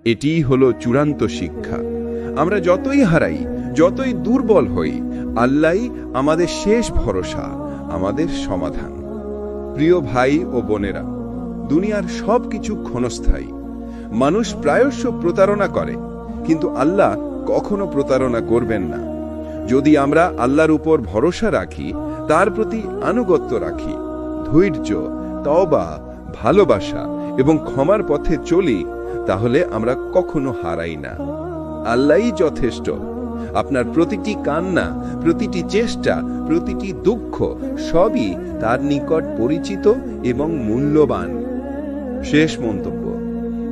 এটিই হলো চূড়ান্ত শিক্ষা। আমরা যতই হারাই, যতই দুর্বল হই, আল্লাহই আমাদের শেষ ভরসা, আমাদের সমাধান। প্রিয় ভাই ও বোনেরা, দুনিয়ার সবকিছু ক্ষণস্থায়ী। মানুষ প্রায়শ প্রতারণা করে, কিন্তু আল্লাহ কখনো প্রতারণা করবেন না। যদি আমরা আল্লাহর উপর ভরসা রাখি, তার প্রতি আনুগত্য রাখি, ধৈর্য, তওবা, ভালোবাসা এবং ক্ষমার পথে চলি, তাহলে আমরা কখনো হারাই না। আল্লাহই যথেষ্ট। আপনার প্রতিটি কান্না, প্রতিটি চেষ্টা, প্রতিটি দুঃখ সবই তার নিকট পরিচিত এবং মূল্যবান। শেষ মন্তব্য।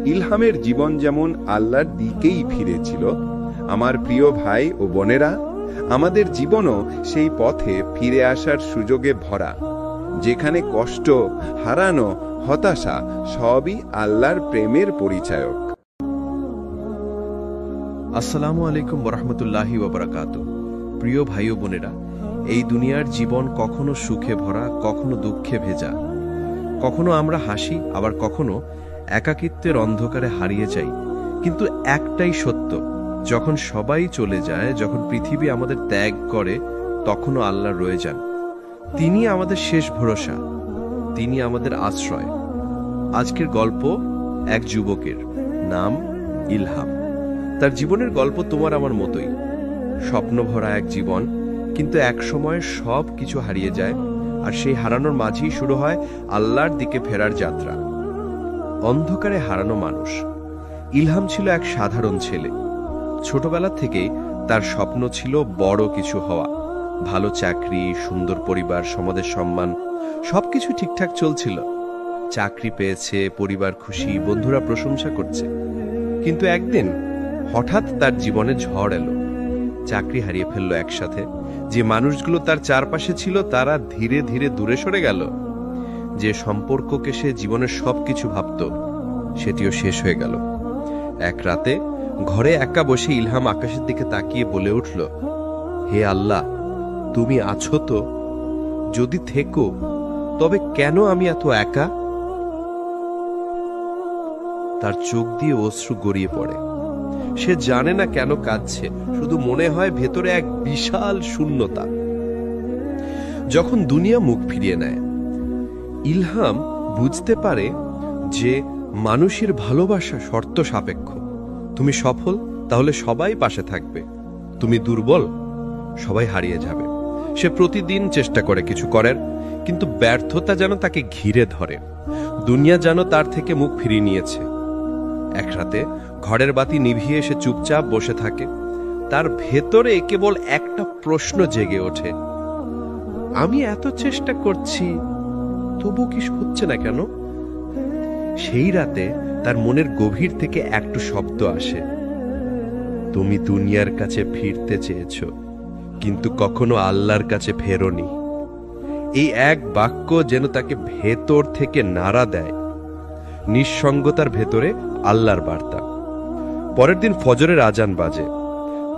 ইলহামের জীবন যেমন আল্লাহর দিকেই ফিরেছিল, আমার প্রিয় ভাই ও বোনেরা, আমাদের জীবনও সেই পথে ফিরে আসার সুযোগে ভরা, যেখানে কষ্ট, হারানো, হতাশা সবই আল্লাহর প্রেমের পরিচায়ক। আসসালামু আলাইকুম ওয়া বারাকাতুহু। প্রিয় ভাই ও বোনেরা, এই দুনিয়ার জীবন কখনো সুখে ভরা, কখনো দুঃখে ভেজা। কখনো আমরা হাসি, আবার কখনো একাকিত্বের অন্ধকারে হারিয়ে যাই। কিন্তু একটাই সত্য, যখন সবাই চলে যায়, যখন পৃথিবী আমাদের ত্যাগ করে, তখনও আল্লাহ রয়ে যান। তিনি আমাদের শেষ ভরসা, তিনি আমাদের আশ্রয়। আজকের গল্প এক যুবকের, নাম ইলহাম। তার জীবনের গল্প তোমার আমার মতোই। স্বপ্ন ভরা এক জীবন, কিন্তু এক সময় সব কিছু হারিয়ে যায়, আর সেই হারানোর মাঝেই শুরু হয় আল্লাহর দিকে ফেরার যাত্রা। অন্ধকারে হারানো মানুষ। ইলহাম ছিল এক সাধারণ ছেলে। ছোটবেলা থেকেই তার স্বপ্ন ছিল বড় কিছু হওয়া, ভালো চাকরি, সুন্দর পরিবার, সমাজের সম্মান, সবকিছু ঠিকঠাক চলছিল। চাকরি পেয়েছে, পরিবার খুশি, বন্ধুরা প্রশংসা করছে। কিন্তু একদিন হঠাৎ তার জীবনে ঝড় এলো। চাকরি হারিয়ে ফেললো একসাথে। যে মানুষগুলো তার চারপাশে ছিল তারা ধীরে ধীরে দূরে সরে গেল। যে সম্পর্ককে সে জীবনের সবকিছু ভাবত সেটিও শেষ হয়ে গেল। এক রাতে ঘরে একা বসে ইলহাম আকাশের দিকে তাকিয়ে বলে উঠল, হে আল্লাহ, তুমি আছো তো? যদি থেকো তবে কেন আমি এত একা? তার চোখ দিয়ে অশ্রু গড়িয়ে পড়ে। সে জানে না কেন কাঁদছে, শুধু মনে হয় ভেতরে এক বিশাল শূন্যতা। যখন দুনিয়া মুখ ফিরিয়ে নেয়, ইলহাম বুঝতে পারে যে মানুষের ভালোবাসা শর্ত সাপেক্ষ। তুমি সফল, তাহলে সবাই পাশে থাকবে। তুমি দুর্বল, সবাই হারিয়ে যাবে। সে প্রতিদিন চেষ্টা করে কিছু করার, কিন্তু ব্যর্থতা যেন তাকে ঘিরে ধরে। দুনিয়া যেন তার থেকে মুখ ফিরিয়ে নিয়েছে। এক রাতে ঘরের বাতি নিভিয়ে সে চুপচাপ বসে থাকে। তার ভেতরে কেবল একটা প্রশ্ন জেগে ওঠে, আমি এত চেষ্টা করছি, তবু কি হচ্ছে না কেন? সেই রাতে তার মনের গভীর থেকে একটু শব্দ আসে, তুমি দুনিয়ার কাছে ফিরতে চেয়েছ, কিন্তু কখনো আল্লাহর কাছে ফেরোনি। এই এক বাক্য যেন তাকে ভেতর থেকে নাড়া দেয়। নিঃসঙ্গতার ভেতরে আল্লাহর বার্তা। পরের দিন ফজরের আজান বাজে।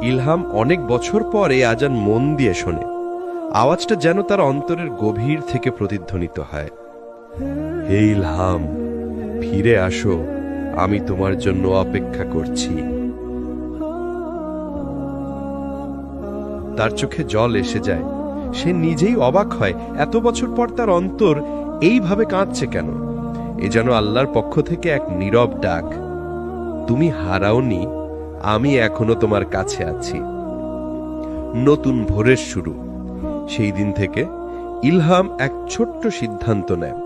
ইলহাম অনেক বছর পর এই আজান মন দিয়ে শোনে। আওয়াজটা যেন তার অন্তরের গভীর থেকে প্রতিধ্বনিত হয়, হে ইলহাম, ফিরে আসো, আমি তোমার জন্য অপেক্ষা করছি। তার চোখে জল এসে যায়। সে নিজেই অবাক হয়, এত বছর পর তার অন্তর এইভাবে কাঁদছে কেন? এ যেন আল্লাহর পক্ষ থেকে এক নীরব ডাক, তুমি হারাওনি, আমি এখনো তোমার কাছে আছি। নতুন ভোরের শুরু। সেই দিন থেকে ইলহাম এক ছোট্ট সিদ্ধান্ত নেয়।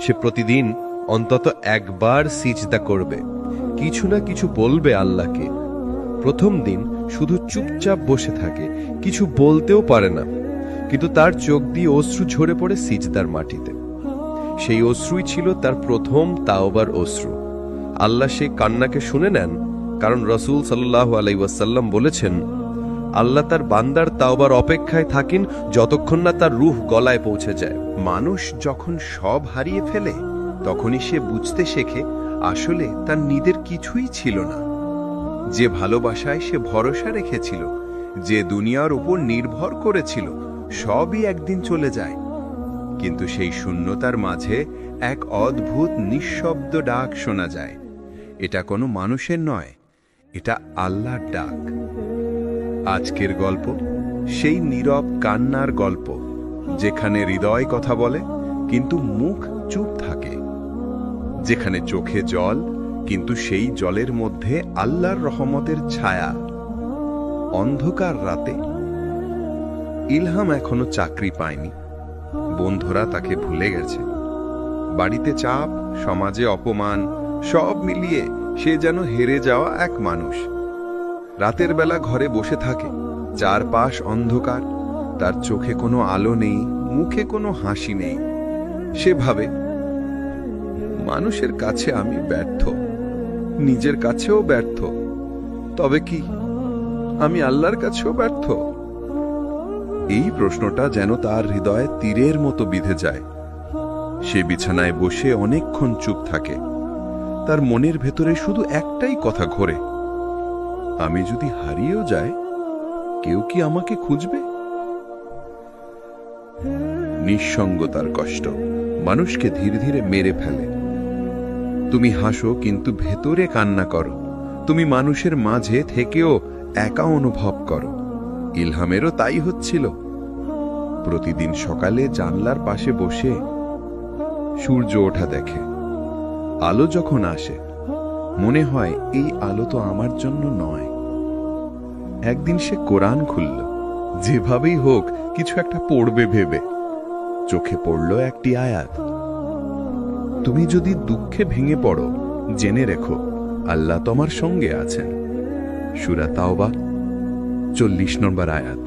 সে প্রতিদিন অন্তত একবার সিজদা করবে, কিছু না কিছু বলবে আল্লাহকে। প্রথম দিন শুধু চুপচাপ বসে থাকে, কিছু বলতেও পারে না, কিন্তু তার চোখ দিয়ে অশ্রু ঝরে পড়ে সিজদার মাটিতে। সেই অশ্রুই ছিল তার প্রথম তাওবার অশ্রু। আল্লাহ সেই কান্নাকে শুনে নেন, কারণ রাসূল সাল্লাল্লাহু আলাইহি ওয়াসাল্লাম বলেছেন, আল্লাহ তার বান্দার তাওবার অপেক্ষায় থাকেন যতক্ষণ না তার রূহ গলায় পৌঁছে যায়। মানুষ যখন সব হারিয়ে ফেলে তখনই সে বুঝতে শেখে আসলে তার নিজের কিছুই ছিল না। যে ভালোবাসায় সে ভরসা রেখেছিল, যে দুনিয়ার উপর নির্ভর করেছিল, সবই একদিন চলে যায়। কিন্তু সেই শূন্যতার মাঝে এক অদ্ভুত নিঃশব্দ ডাক শোনা যায়। এটা কোনো মানুষের নয়, এটা আল্লাহর ডাক। আজকের গল্প সেই নীরব কান্নার গল্প, যেখানে হৃদয় কথা বলে কিন্তু মুখ চুপ থাকে, যেখানে চোখে জল কিন্তু সেই জলের মধ্যে আল্লাহর রহমতের ছায়া। অন্ধকার রাতে ইলহাম এখনো চাকরি পায়নি। বন্ধুরা তাকে ভুলে গেছে। বাড়িতে চাপ, সমাজে অপমান, সব মিলিয়ে সে যেন হেরে যাওয়া এক মানুষ। রাতের বেলা ঘরে বসে থাকে, চারপাশ অন্ধকার, তার চোখে কোনো আলো নেই, মুখে কোনো হাসি নেই। সে ভাবে, মানুষের কাছে আমি ব্যর্থ, নিজের কাছেও ব্যর্থ, তবে কি আমি আল্লাহর কাছেও ব্যর্থ? এই প্রশ্নটা যেন তার হৃদয়ে তীরের মতো বিঁধে যায়। সে বিছানায় বসে অনেকক্ষণ চুপ থাকে। তার মনের ভেতরে শুধু একটাই কথা ঘোরে, আমি যদি হারিয়েও যাই, কেউ কি আমাকে খুঁজবে? নিঃসঙ্গতার কষ্ট মানুষকে ধীরে ধীরে মেরে ফেলে। তুমি হাসো কিন্তু ভেতরে কান্না করো। তুমি মানুষের মাঝে থেকেও একা অনুভব করো। ইলহামেরও তাই হচ্ছিল। প্রতিদিন সকালে জানলার পাশে বসে সূর্য ওঠা দেখে। আলো যখন আসে মনে হয় এই আলো তো আমার জন্য নয়। একদিন সে কোরআন খুলল, যেভাবেই হোক কিছু একটা পড়বে ভেবে। চোখে পড়ল একটি আয়াত, তুমি যদি দুঃখে ভেঙে পড়ো, জেনে রেখো আল্লাহ তোমার সঙ্গে আছেন। সূরা তাওবা 40 নম্বর আয়াত।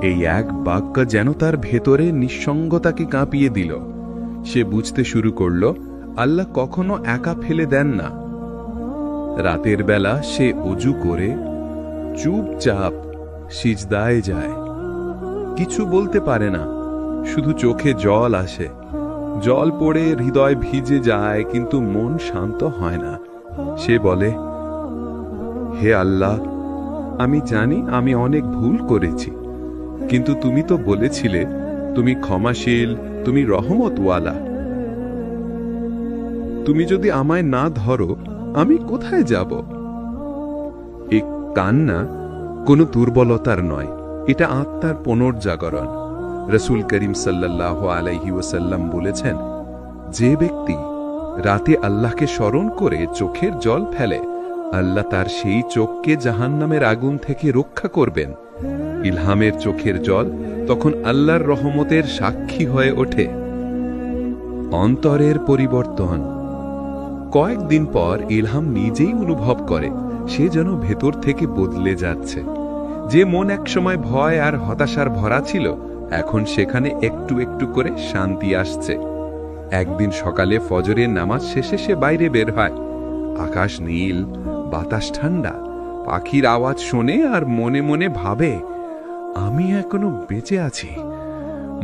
এই এক বাক্য যেন তার ভেতরে নিঃসঙ্গতাকে কাঁপিয়ে দিল। সে বুঝতে শুরু করল আল্লাহ কখনো একা ফেলে দেন না। রাতের বেলা সে অজু করে চুপচাপ সিজদায় যায়। কিছু বলতে পারে না, শুধু চোখে জল আসে। জল পড়ে হৃদয় ভিজে যায়, কিন্তু মন শান্ত হয় না। সে বলে, হে আল্লাহ, আমি জানি আমি অনেক ভুল করেছি, কিন্তু তুমি তো বলেছিলে তুমি ক্ষমাশীল, তুমি রহমতওয়ালা। তুমি যদি আমায় না ধরো আমি কোথায় যাব? এই কান্না কোনো দুর্বলতার নয়, এটা আত্মার পুনর্জাগরণ। রসুল করিম সাল্লাল্লাহু আলাইহি ওয়াসাল্লাম বলেছেন, যে ব্যক্তি রাতে আল্লাহকে স্মরণ করে চোখের জল ফেলে, আল্লাহ তার সেই চোখকে জাহান্নামের আগুন থেকে রক্ষা করবেন। ইলহামের চোখের জল তখন আল্লাহর রহমতের সাক্ষী হয়ে ওঠে। অন্তরের পরিবর্তন। কয়েকদিন পর ইলহাম নিজেই অনুভব করে সে যেন ভেতর থেকে বদলে যাচ্ছে। যে মন একসময় ভয় আর হতাশার ভরা ছিল, এখন সেখানে একটু একটু করে শান্তি আসছে। একদিন সকালে ফজরের নামাজ শেষে সে বাইরে বের হয়। আকাশ নীল, বাতাস ঠান্ডা, পাখির আওয়াজ শোনে আর মনে মনে ভাবে, আমি এখনো বেঁচে আছি,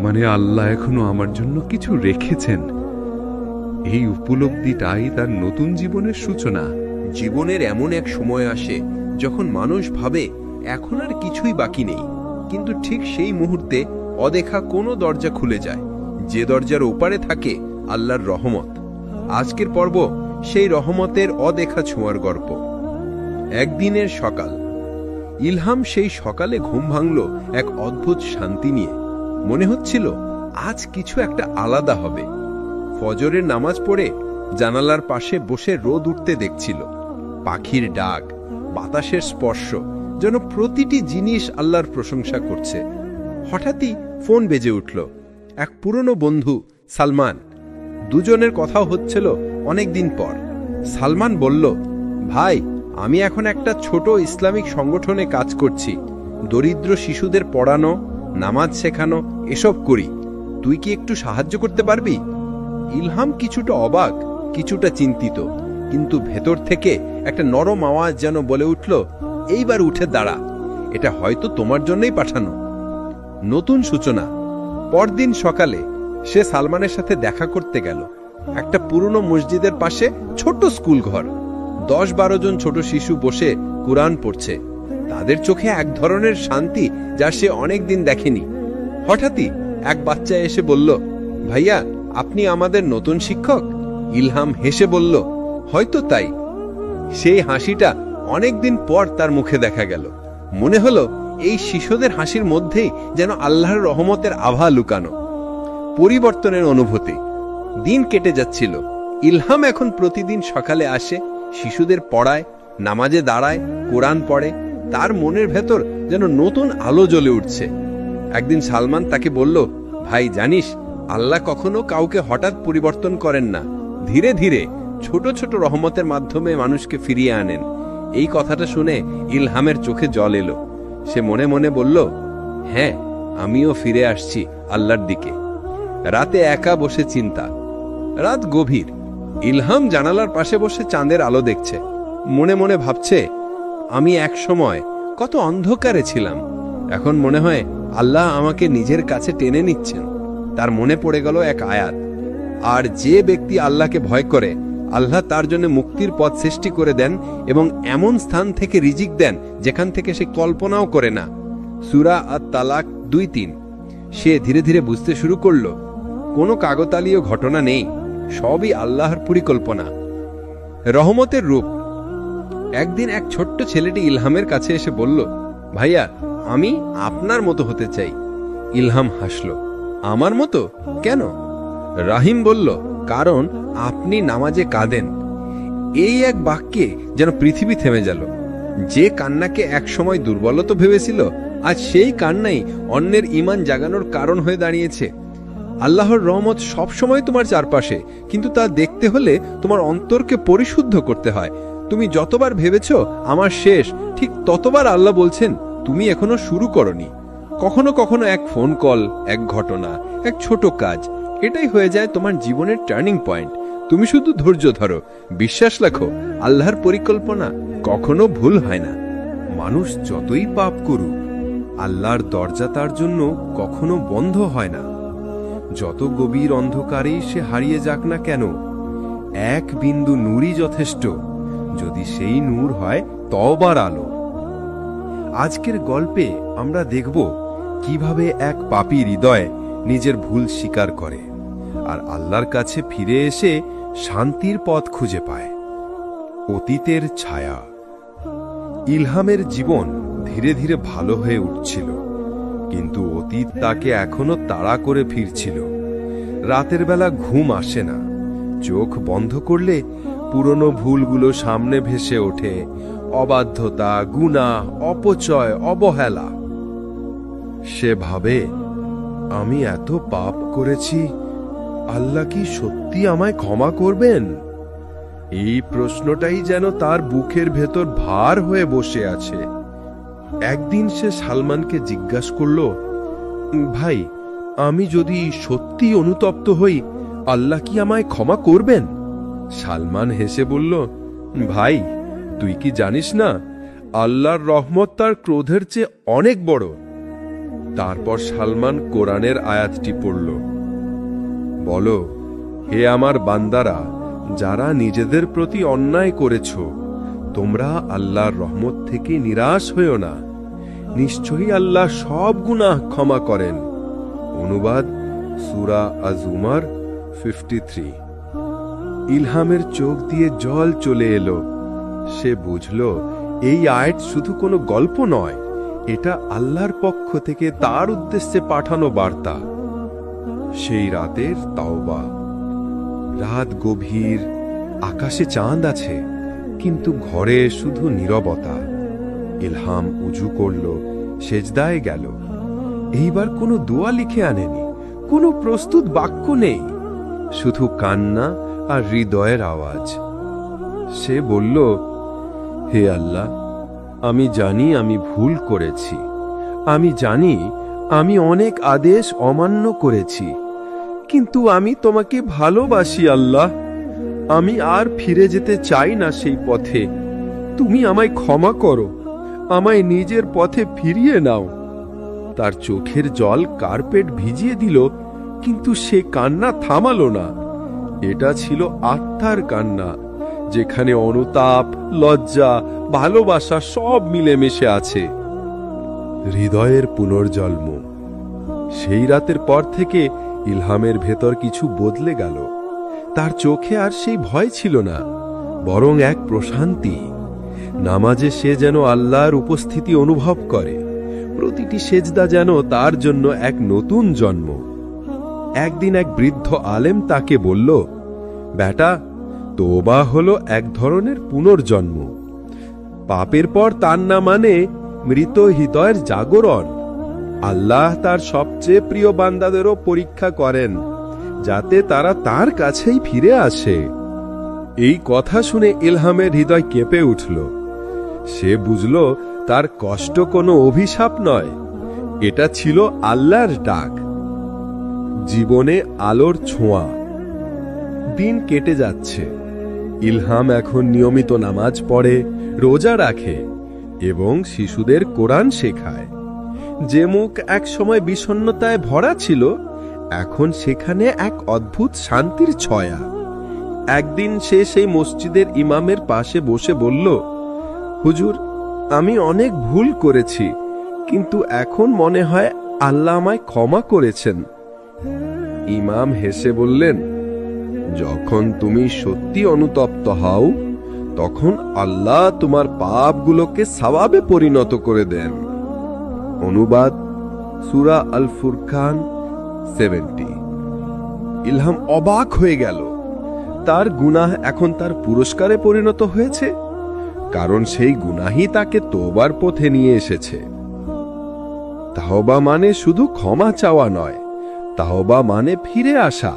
মানে আল্লাহ এখনো আমার জন্য কিছু রেখেছেন। এই উপলব্ধিটাই তার নতুন জীবনের সূচনা। জীবনের এমন এক সময় আসে যখন মানুষ ভাবে এখন আর কিছুই বাকি নেই, কিন্তু ঠিক সেই মুহূর্তে অদেখা কোনো দরজা খুলে যায়। যে দরজার ওপারে থাকে আল্লাহর রহমত। আজকের পর্ব সেই রহমতের অদেখা ছোঁয়ার গল্প। একদিনের সকাল। ইলহাম সেই সকালে ঘুম ভাঙল এক অদ্ভুত শান্তি নিয়ে। মনে হচ্ছিল আজ কিছু একটা আলাদা হবে। ফজরের নামাজ পড়ে জানালার পাশে বসে রোদ উঠতে দেখছিল। পাখির ডাক, বাতাসের স্পর্শ, যেন প্রতিটি জিনিস আল্লাহর প্রশংসা করছে। হঠাৎই ফোন বেজে উঠল। এক পুরনো বন্ধু সালমান। দুজনের কথাও হচ্ছিল অনেকদিন পর। সালমান বলল, ভাই, আমি এখন একটা ছোট ইসলামিক সংগঠনে কাজ করছি। দরিদ্র শিশুদের পড়ানো, নামাজ শেখানো, এসব করি। তুই কি একটু সাহায্য করতে পারবি? ইলহাম কিছুটা অবাক, কিছুটা চিন্তিত, কিন্তু ভেতর থেকে একটা নরম আওয়াজ যেন বলে উঠল, এইবার উঠে দাঁড়া, এটা হয়তো তোমার জন্যই পাঠানো। নতুন সূচনা। পরদিন সকালে সে সালমানের সাথে দেখা করতে গেল। একটা পুরনো মসজিদের পাশে ছোট্ট স্কুল ঘর। 10-12 জন ছোট শিশু বসে কুরআন পড়ছে। তাদের চোখে এক ধরনের শান্তি যা সে অনেকদিন দেখেনি। হঠাৎই এক বাচ্চা এসে বলল, ভাইয়া, আপনি আমাদের নতুন শিক্ষক? ইলহাম হেসে বলল, হয়তো তাই। সেই হাসিটা অনেকদিন পর তার মুখে দেখা গেল। মনে হলো এই শিশুদের হাসির মধ্যেই যেন আল্লাহর রহমতের আভা লুকানো। পরিবর্তনের অনুভূতি। দিন কেটে যাচ্ছিল। ইলহাম এখন প্রতিদিন সকালে আসে, শিশুদের পড়ায়, নামাজে দাঁড়ায়, কোরআন পড়ে। তার মনের ভেতর যেন নতুন আলো জ্বলে উঠছে। একদিন সালমান তাকে বলল, ভাই, জানিস, আল্লাহ কখনো কাউকে হঠাৎ পরিবর্তন করেন না, ধীরে ধীরে ছোট ছোট রহমতের মাধ্যমে মানুষকে ফিরিয়ে আনেন। এই কথাটা শুনে ইলহামের চোখে জল এলো। সে মনে মনে বলল, হ্যাঁ, আমিও ফিরে আসছি আল্লাহর দিকে। রাতে একা বসে চিন্তা। রাত গভীর। ইলহাম জানালার পাশে বসে চাঁদের আলো দেখছে। মনে মনে ভাবছে, আমি এক সময় কত অন্ধকারে ছিলাম, এখন মনে হয় আল্লাহ আমাকে নিজের কাছে টেনে নিচ্ছেন। তার মনে পড়ে গেল এক আয়াত, আর যে ব্যক্তি আল্লাহকে ভয় করে, আল্লাহ তার জন্য মুক্তির পথ সৃষ্টি করে দেন এবং এমন স্থান থেকে রিজিক দেন যেখান থেকে সে কল্পনাও করে না। সূরা আত-তালাক 2:3। সে ধীরে ধীরে বুঝতে শুরু করল, কোনো কাগতালীয় ঘটনা নেই, সবই আল্লাহর পরিকল্পনা। রহমতের রূপ। একদিন এক ছোট্ট ছেলেটি ইলহামের কাছে এসে বলল, ভাইয়া, আমি আপনার মতো হতে চাই। ইলহাম হাসল, আমার মতো কেন? রাহিম বলল, কারণ আপনি নামাজে কাঁদেন। এই এক বাক্যে যেন পৃথিবী থেমে গেল। যে কান্নাকে এক সময় দুর্বলতা ভেবেছিল, আজ সেই কান্নাই অন্যের ঈমান জাগানোর কারণ হয়ে দাঁড়িয়েছে। আল্লাহর রহমত সবসময় তোমার চারপাশে, কিন্তু তা দেখতে হলে তোমার অন্তরকে পরিশুদ্ধ করতে হয়। তুমি যতবার ভেবেছ আমার শেষ, ঠিক ততবার আল্লাহ বলছেন তুমি এখনো শুরু করনি। কখনো কখনো এক ফোন কল, এক ঘটনা, এক ছোট কাজ, এটাই হয়ে যায় তোমার জীবনের টার্নিং পয়েন্ট। তুমি শুধু ধৈর্য ধরো, বিশ্বাস রাখো, আল্লাহর পরিকল্পনা কখনো ভুল হয় না। মানুষ যতই পাপ করুক, আল্লাহর দরজা তার জন্য কখনো বন্ধ হয় না। যত গভীর অন্ধকারেই সে হারিয়ে যাক না কেন, এক বিন্দু নূরই যথেষ্ট, যদি সেই নূর হয় তওবার আলো। আজকের গল্পে আমরা দেখব কিভাবে এক পাপী হৃদয় নিজের ভুল স্বীকার করে আর আল্লাহর কাছে ফিরে এসে শান্তির পথ খুঁজে পায়। অতীতের ছায়া। ইলহামের জীবন ধীরে ধীরে ভালো হয়ে উঠছিল, কিন্তু অতীত তাকে এখনো তাড়া করে ফিরছিল। রাতের বেলা ঘুম আসে না, চোখ বন্ধ করলে পুরনো ভুলগুলো সামনে ভেসে ওঠে, অবাধ্যতা, গুনাহ, অপচয়, অবহেলা। সে ভাবে, আমি এত পাপ করেছি, আল্লাহ কি সত্যি আমায় ক্ষমা করবেন? এই প্রশ্নটাই যেন তার বুকের ভেতর ভার হয়ে বসে আছে। একদিন সে সালমানকে জিজ্ঞাসা করল, ভাই, আমি যদি সত্যি অনুতপ্ত হই, আল্লাহ কি আমায় ক্ষমা করবেন? সালমান হেসে বলল, ভাই, তুই কি জানিস না, আল্লাহর রহমত তার ক্রোধের চেয়ে অনেক বড়। তারপর সালমান কোরআনের আয়াতটি পড়ল, বলো, হে আমার বান্দারা, যারা নিজেদের প্রতি অন্যায় করেছ, তোমরা আল্লাহর রহমত থেকে নিরাশ হইও না, নিশ্চয়ই আল্লাহ সব গুনাহ ক্ষমা করেন। অনুবাদ সূরা আজ-জুমার 53। ইলহামের চোখ দিয়ে জল চলে এলো। সে বুঝল এই আয়াত শুধু কোনো গল্প নয়, এটা আল্লাহর পক্ষ থেকে তার উদ্দেশ্যে পাঠানো বার্তা। সেই রাতের তাওবা। রাত গভীর, আকাশে চাঁদ আছে, কিন্তু ঘরে শুধু নীরবতা। ইলহাম উজু করল, সেজদায় গেল। এইবার কোনো দোয়া লিখে আনেনি, কোনো প্রস্তুত বাক্য নেই, শুধু কান্না আর হৃদয়ের আওয়াজ। সে বলল, হে আল্লাহ, আমি জানি আমি ভুল করেছি, আমি জানি আমি অনেক আদেশ অমান্য করেছি, কিন্তু আমি তোমাকে ভালোবাসি আল্লাহ, আমি আর ফিরে যেতে চাই না সেই পথে। তুমি আমায় ক্ষমা করো, আমায় নিজের পথে ফিরিয়ে নাও। তার চোখের জল কার্পেট ভিজিয়ে দিল, কিন্তু সে কান্না থামালো না। এটা ছিল আত্মার কান্না, যেখানে অনুতাপ, লজ্জা, ভালোবাসা সব মিলেমিশে আছে। হৃদয়ের পুনর্জন্ম। সেই রাতের পর থেকে ইলহামের ভেতর কিছু বদলে গেল। তার চোখে আর সেই ভয় ছিল না, বরং এক প্রশান্তি। নামাজে সে যেন আল্লাহর উপস্থিতি অনুভব করে, প্রতিটি সেজদা যেন তার জন্য এক নতুন জন্ম। একদিন এক বৃদ্ধ আলেম তাকে বলল, বেটা, তওবা হলো এক ধরনের পুনর্জন্ম। পাপের পর তান্না মানে মৃত হৃদয়ের জাগরণ। আল্লাহ তার সবচেয়ে প্রিয় বান্দাদেরও পরীক্ষা করেন, যাতে তারা তার কাছেই ফিরে আসে। এই কথা শুনে ইলহামের হৃদয় কেঁপে উঠল। সে বুঝল তার কষ্ট কোনো অভিশাপ নয়, এটা ছিল আল্লাহর ডাক। জীবনে আলোর ছোঁয়া। দিন কেটে যাচ্ছে। ইলহাম এখন নিয়মিত নামাজ পড়ে, রোজা রাখে এবং শিশুদের কোরআন শেখায়। যে মুখ এক সময় বিষণ্ণতায় ভরা ছিল, এখন সেখানে এক অদ্ভুত শান্তির ছায়া। একদিন সে সেই মসজিদের ইমামের পাশে বসে বলল, হুজুর, আমি অনেক ভুল করেছি, কিন্তু এখন মনে হয় আল্লাহ আমায় ক্ষমা করেছেন। ইমাম হেসে বললেন, যখন তুমি সত্যি অনুতপ্ত হও, তখন আল্লাহ তোমার পাপগুলোকে সওয়াবে পরিণত করে দেন। অনুবাদ সূরা আল ফুরকান 70। ইলহাম অবাক হয়ে গেল। তার গুনাহ এখন তার পুরস্কারে পরিণত হয়েছে, কারণ সেই গুনাহই তাকে তওবার পথে নিয়ে এসেছে। তাওবা মানে শুধু ক্ষমা চাওয়া নয়, তাওবা মানে ফিরে আসা।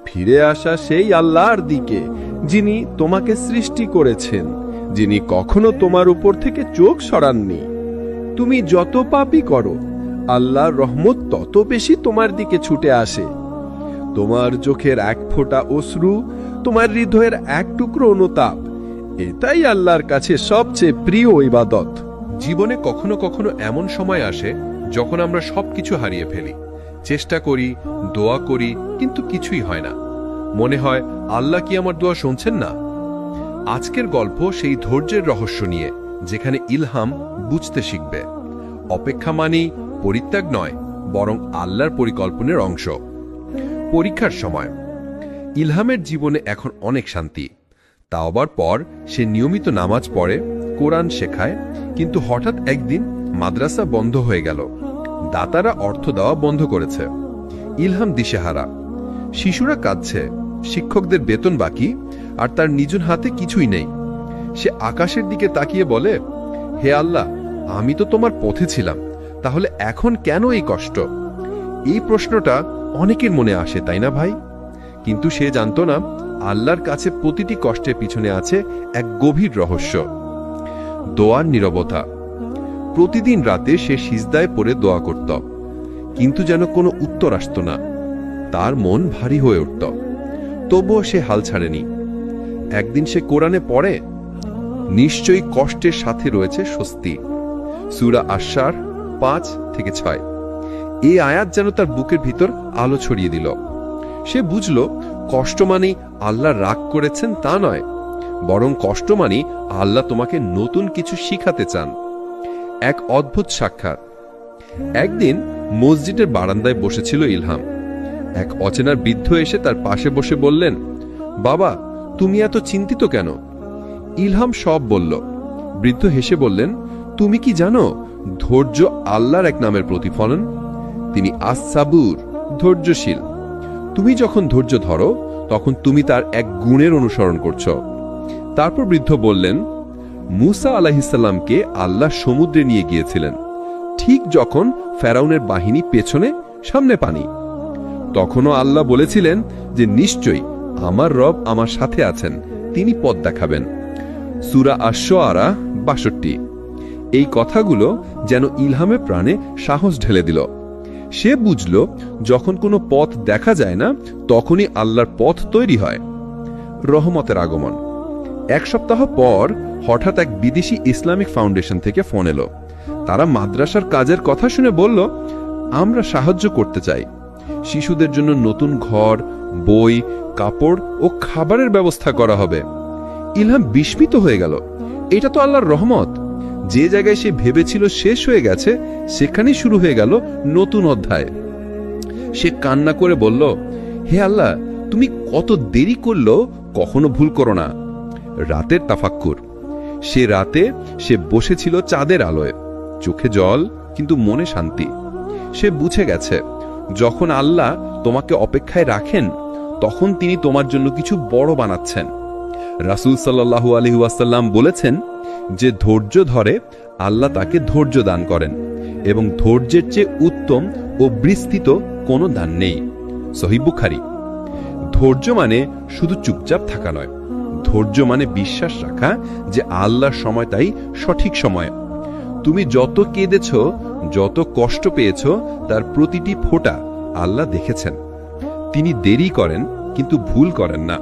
ফিরে আসা সেই আল্লাহর দিকে, যিনি তোমাকে সৃষ্টি করেছেন, যিনি কখনো তোমার উপর থেকে চোখ সরাননি। তুমি যত পাপই করো, আল্লাহর রহমত তত বেশি তোমার দিকে ছুটে আসে। তোমার চোখের এক ফোঁটা অশ্রু, তোমার হৃদয়ের এক টুকরো অনুতাপ, এটাই আল্লাহর কাছে সবচেয়ে প্রিয় ইবাদত। জীবনে কখনো কখনো এমন সময় আসে যখন আমরা সবকিছু হারিয়ে ফেলি। চেষ্টা করি, দোয়া করি, কিন্তু কিছুই হয় না। মনে হয় আল্লাহ কি আমার দোয়া শুনছেন না? আজকের গল্প সেই ধৈর্যের রহস্য নিয়ে, যেখানে ইলহাম বুঝতে শিখবে অপেক্ষা মানেই পরিত্যাগ নয়, বরং আল্লাহর পরিকল্পনার অংশ। পরীক্ষার সময় ইলহামের জীবনে এখন অনেক শান্তি। তাওবার পর সে নিয়মিত নামাজ পড়ে, কোরআন শেখায়, কিন্তু হঠাৎ একদিন মাদ্রাসা বন্ধ হয়ে গেল। দাতারা অর্থ দেওয়া বন্ধ করেছে। ইলহাম দিশেহারা। শিশুরা কাঁদছে, শিক্ষকদের বেতন বাকি, আর তার নিজ হাতে কিছুই নেই। সে আকাশের দিকে তাকিয়ে বলে, হে আল্লাহ, আমি তো তোমার পথে ছিলাম, তাহলে এখন কেন এই কষ্ট? এই প্রশ্নটা অনেকের মনে আসে, তাই না ভাই? কিন্তু সে জানত না আল্লাহর কাছে প্রতিটি কষ্টের পিছনে আছে এক গভীর রহস্য। দোয়ার নীরবতা। প্রতিদিন রাতে সে সিজদায় পড়ে দোয়া করত, কিন্তু যেন কোনো উত্তর আসত না। তার মন ভারী হয়ে উঠত, তবুও সে হাল ছাড়েনি। একদিন সে কোরআনে পড়ে, নিশ্চয়ই কষ্টের সাথে রয়েছে স্বস্তি। সূরা আশ-শার 5-6। এই আয়াত যেন তার বুকের ভিতর আলো ছড়িয়ে দিল। সে বুঝল, কষ্ট মানেই আল্লাহ রাগ করেছেন তা নয়, বরং কষ্ট মানেই আল্লাহ তোমাকে নতুন কিছু শিখাতে চান। এক অদ্ভুত সাক্ষাৎ। একদিন মসজিদের বারান্দায় বসেছিল ইলহাম। এক অচেনা বৃদ্ধ এসে তার পাশে বসে বললেন, বাবা, তুমি এত চিন্তিত কেন? ইলহাম সব বলল। বৃদ্ধ হেসে বললেন, তুমি কি জানো ধৈর্য আল্লাহর এক নামের প্রতিফলন? তিনি আস-সাবুর, ধৈর্যশীল। তুমি যখন ধৈর্য ধরো, তখন তুমি তার এক গুণের অনুসরণ করছো। তারপর বৃদ্ধ বললেন, মুসা আলাইহিসসালামকে আল্লাহ সমুদ্রে নিয়ে গিয়েছিলেন, ঠিক যখন ফেরাউনের বাহিনী পেছনে, সামনে পানি। তখনও আল্লাহ বলেছিলেন যে নিশ্চয়ই আমার রব আমার সাথে আছেন, তিনি পথ দেখাবেন। সূরা আশ-শুআরা ৬২। এই কথাগুলো যেন ইলহামের প্রাণে সাহস ঢেলে দিল। সে বুঝল, যখন কোনো পথ দেখা যায় না, তখনই আল্লাহর পথ তৈরি হয়। রহমতের আগমন। এক সপ্তাহ পর হঠাৎ এক বিদেশি ইসলামিক ফাউন্ডেশন থেকে ফোন এলো। তারা মাদ্রাসার কাজের কথা শুনে বলল, আমরা সাহায্য করতে চাই। শিশুদের জন্য নতুন ঘর, বই, কাপড় ও খাবারের ব্যবস্থা করা হবে। ইলহাম বিস্মিত হয়ে গেল। এটা তো আল্লাহর রহমত। যে জায়গায় সে ভেবেছিল শেষ হয়ে গেছে, সেখানেই শুরু হয়ে গেল নতুন অধ্যায়। সে কান্না করে বলল, হে আল্লাহ, তুমি কত দেরি করলো, কখনো ভুল করো না। রাতের তাফাক্কুর। সে রাতে সে বসেছিল চাঁদের আলোয়, চোখে জল কিন্তু মনে শান্তি। সে বুঝে গেছে, যখন আল্লাহ তোমাকে অপেক্ষায় রাখেন, তখন তিনি তোমার জন্য কিছু বড় বানাচ্ছেন। রাসূল সাল্লাল্লাহু আলাইহি ওয়াসাল্লাম বলেছেন যে ধৈর্য ধরে, আল্লাহ তাকে ধৈর্য দান করেন, এবং ধৈর্যের চেয়ে উত্তম ও বিস্তৃত কোনো দান নেই। সহিহ বুখারী। ধৈর্য মানে শুধু চুপচাপ থাকা নয়, ধৈর্য মানে বিশ্বাস রাখা যে আল্লাহর সময়টাই সঠিক সময়। তুমি যত কেঁদেছ, যত কষ্ট পেয়েছ, তার প্রতিটি ফোঁটা আল্লাহ দেখেছেন। তিনি দেরি করেন, কিন্তু ভুল করেন না।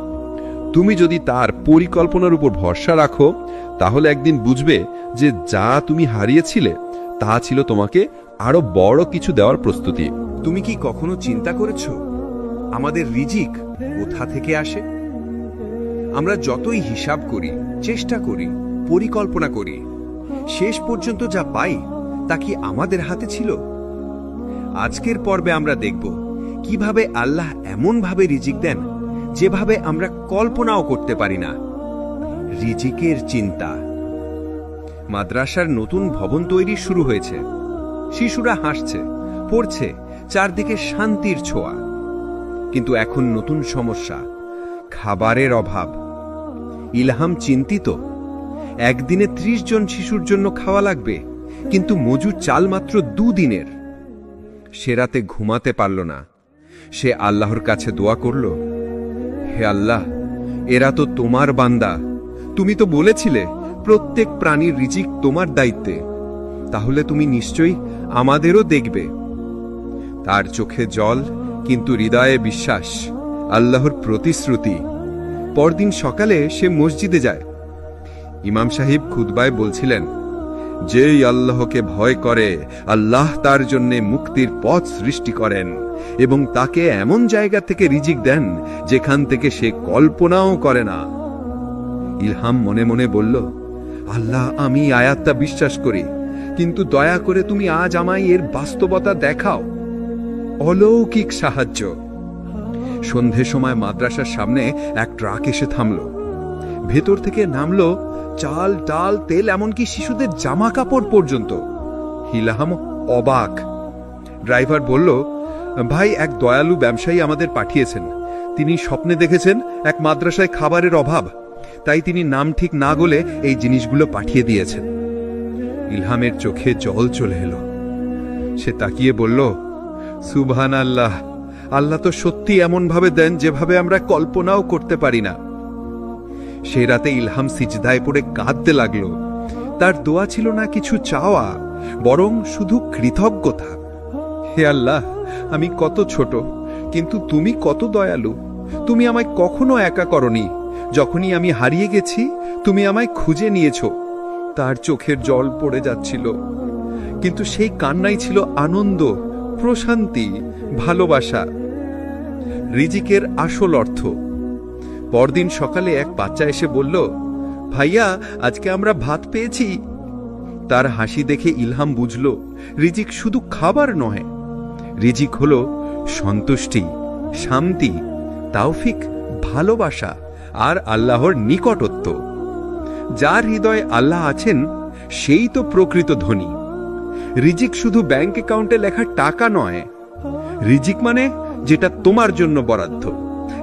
তুমি যদি তার পরিকল্পনার উপর ভরসা রাখো, তাহলে একদিন বুঝবে যে যা তুমি হারিয়েছিলে, তা ছিল তোমাকে আরো বড় কিছু দেওয়ার প্রস্তুতি। তুমি কি কখনো চিন্তা করেছো আমাদের রিজিক কোথা থেকে আসে? আমরা যতই হিসাব করি, চেষ্টা করি, পরিকল্পনা করি, শেষ পর্যন্ত যা পাই তা কি আমাদের হাতে ছিল? আজকের পর্বে আমরা দেখব কিভাবে আল্লাহ এমনভাবে রিজিক দেন যেভাবে আমরা কল্পনাও করতে পারি না। রিজিকের চিন্তা। মাদ্রাসার নতুন ভবন তৈরি শুরু হয়েছে। শিশুরা হাসছে, পড়ছে, চারদিকে শান্তির ছোঁয়া। কিন্তু এখন নতুন সমস্যা, খাবারের অভাব। ইলহাম চিন্তিত। একদিনে ৩০ জন শিশুর জন্য খাওয়া লাগবে, কিন্তু মজুর চাল মাত্র ২ দিনের। সে রাতে ঘুমাতে পারল না। সে আল্লাহর কাছে দোয়া করল, হে আল্লাহ, এরা তো তোমার বান্দা। তুমি তো বলেছিলে প্রত্যেক প্রাণীর রিজিক তোমার দায়িত্বে। তাহলে তুমি নিশ্চয়ই আমাদেরও দেখবে। তার চোখে জল, কিন্তু হৃদয়ে বিশ্বাস, আল্লাহর প্রতিশ্রুতি। পরদিন সকালে সে মসজিদে যায়। ইমাম সাহেব খুতবায় বলছিলেন, যেই আল্লাহকে ভয় করে আল্লাহ তার জন্য মুক্তির পথ সৃষ্টি করেন এবং তাকে এমন জায়গা থেকে রিজিক দেন যেখান থেকে সে কল্পনাও করে না। ইলহাম মনে মনে বলল, আল্লাহ, আমি আয়াতটা বিশ্বাস করি, কিন্তু দয়া করে তুমি আজ আমায় এর বাস্তবতা দেখাও। অলৌকিক সাহায্য। সন্ধে সময় মাদ্রাসার সামনে এক ট্রাক এসে থামল। ভেতর থেকে নামলো চাল, ডাল, তেল, এমনকি শিশুদের জামা কাপড় পর্যন্ত। ইলহাম অবাক। ড্রাইভার বলল, ভাই, এক দয়ালু ব্যবসায়ী আমাদের পাঠিয়েছেন। তিনি স্বপ্নে দেখেছেন এক মাদ্রাসায় খাবারের অভাব, তাই তিনি নাম ঠিক না বলে এই জিনিসগুলো পাঠিয়ে দিয়েছেন। ইলহামের চোখে জল চলে এলো। সে তাকিয়ে বলল, সুবহানাল্লাহ, আল্লাহ তো সত্যি এমন ভাবে দেন যেভাবে আমরা কল্পনাও করতে পারি না। সেই রাতে ইলহাম সিজদায় পড়ে কাঁদতে লাগল। তার দোয়া ছিল না কিছু চাওয়া, বরং শুধু কৃতজ্ঞতা। হে আল্লাহ, আমি কত ছোট, কিন্তু তুমি কত দয়ালু। তুমি আমায় কখনো একা করনি। যখনই আমি হারিয়ে গেছি, তুমি আমায় খুঁজে নিয়েছ। তার চোখের জল পড়ে যাচ্ছিল, কিন্তু সেই কান্নাই ছিল আনন্দ, প্রশান্তি, ভালোবাসা, রিজিকের আসল অর্থ। পরদিন সকালে এক বাচ্চা এসে বলল, ভাইয়া, আজকে আমরা ভাত পেয়েছি। তার হাসি দেখে ইলহাম বুঝল, রিজিক শুধু খাবার নয়, রিজিক হল সন্তুষ্টি, শান্তি, তাওফিক, ভালোবাসা আর আল্লাহর নিকটত্ব। যার হৃদয়ে আল্লাহ আছেন সেই তো প্রকৃত ধনী। রিজিক শুধু ব্যাংক অ্যাকাউন্টে লেখা টাকা নয়। রিজিক মানে যেটা তোমার জন্য বরাদ্দ,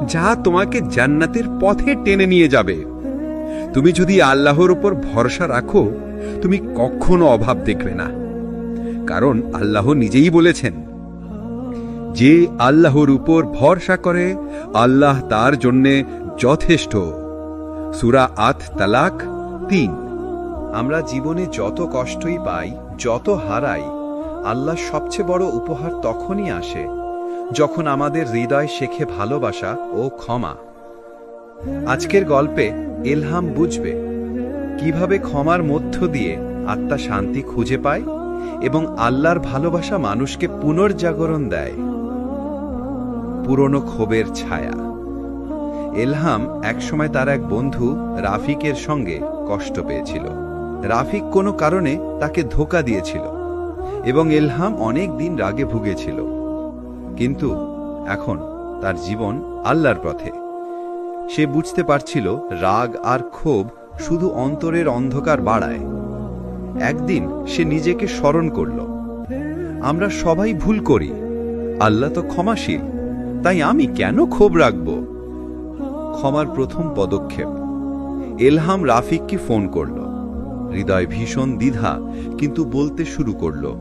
যা তোমাকে জান্নাতের পথে টেনে নিয়ে যাবে। তুমি যদি আল্লাহর উপর ভরসা রাখো, তুমি কখনো অভাব দেখবে না, কারণ আল্লাহ নিজেই বলেছেন, যে আল্লাহর উপর ভরসা করে আল্লাহ তার জন্যে যথেষ্ট। সূরা আত-তালাক ৩। আমরা জীবনে যত কষ্টই পাই, যত হারাই, আল্লাহ সবচেয়ে বড় উপহার তখনই আসে যখন আমাদের হৃদয় শেখে ভালোবাসা ও ক্ষমা। আজকের গল্পে ইলহাম বুঝবে কিভাবে ক্ষমার মধ্য দিয়ে আত্মা শান্তি খুঁজে পায় এবং আল্লাহর ভালোবাসা মানুষকে পুনর্জাগরণ দেয়। পুরনো ক্ষোভের ছায়া। ইলহাম একসময় তার এক বন্ধু রাফিকের সঙ্গে কষ্ট পেয়েছিল। রাফিক কোনো কারণে তাকে ধোঁকা দিয়েছিল এবং ইলহাম অনেক দিন রাগে ভুগেছিল। কিন্তু এখন তার জীবন আল্লাহর পথে। সে বুঝতে পারছিল রাগ আর ক্ষোভ শুধু অন্তরের অন্ধকার বাড়ায়। একদিন সে নিজেকে স্মরণ করল, আমরা সবাই ভুল করি, আল্লাহ তো ক্ষমাশীল, তাই আমি কেন ক্ষোভ রাখব? ক্ষমার প্রথম পদক্ষেপ। ইলহাম রাফিককে ফোন করল। হৃদয় ভীষণ দ্বিধা, কিন্তু বলতে শুরু করল,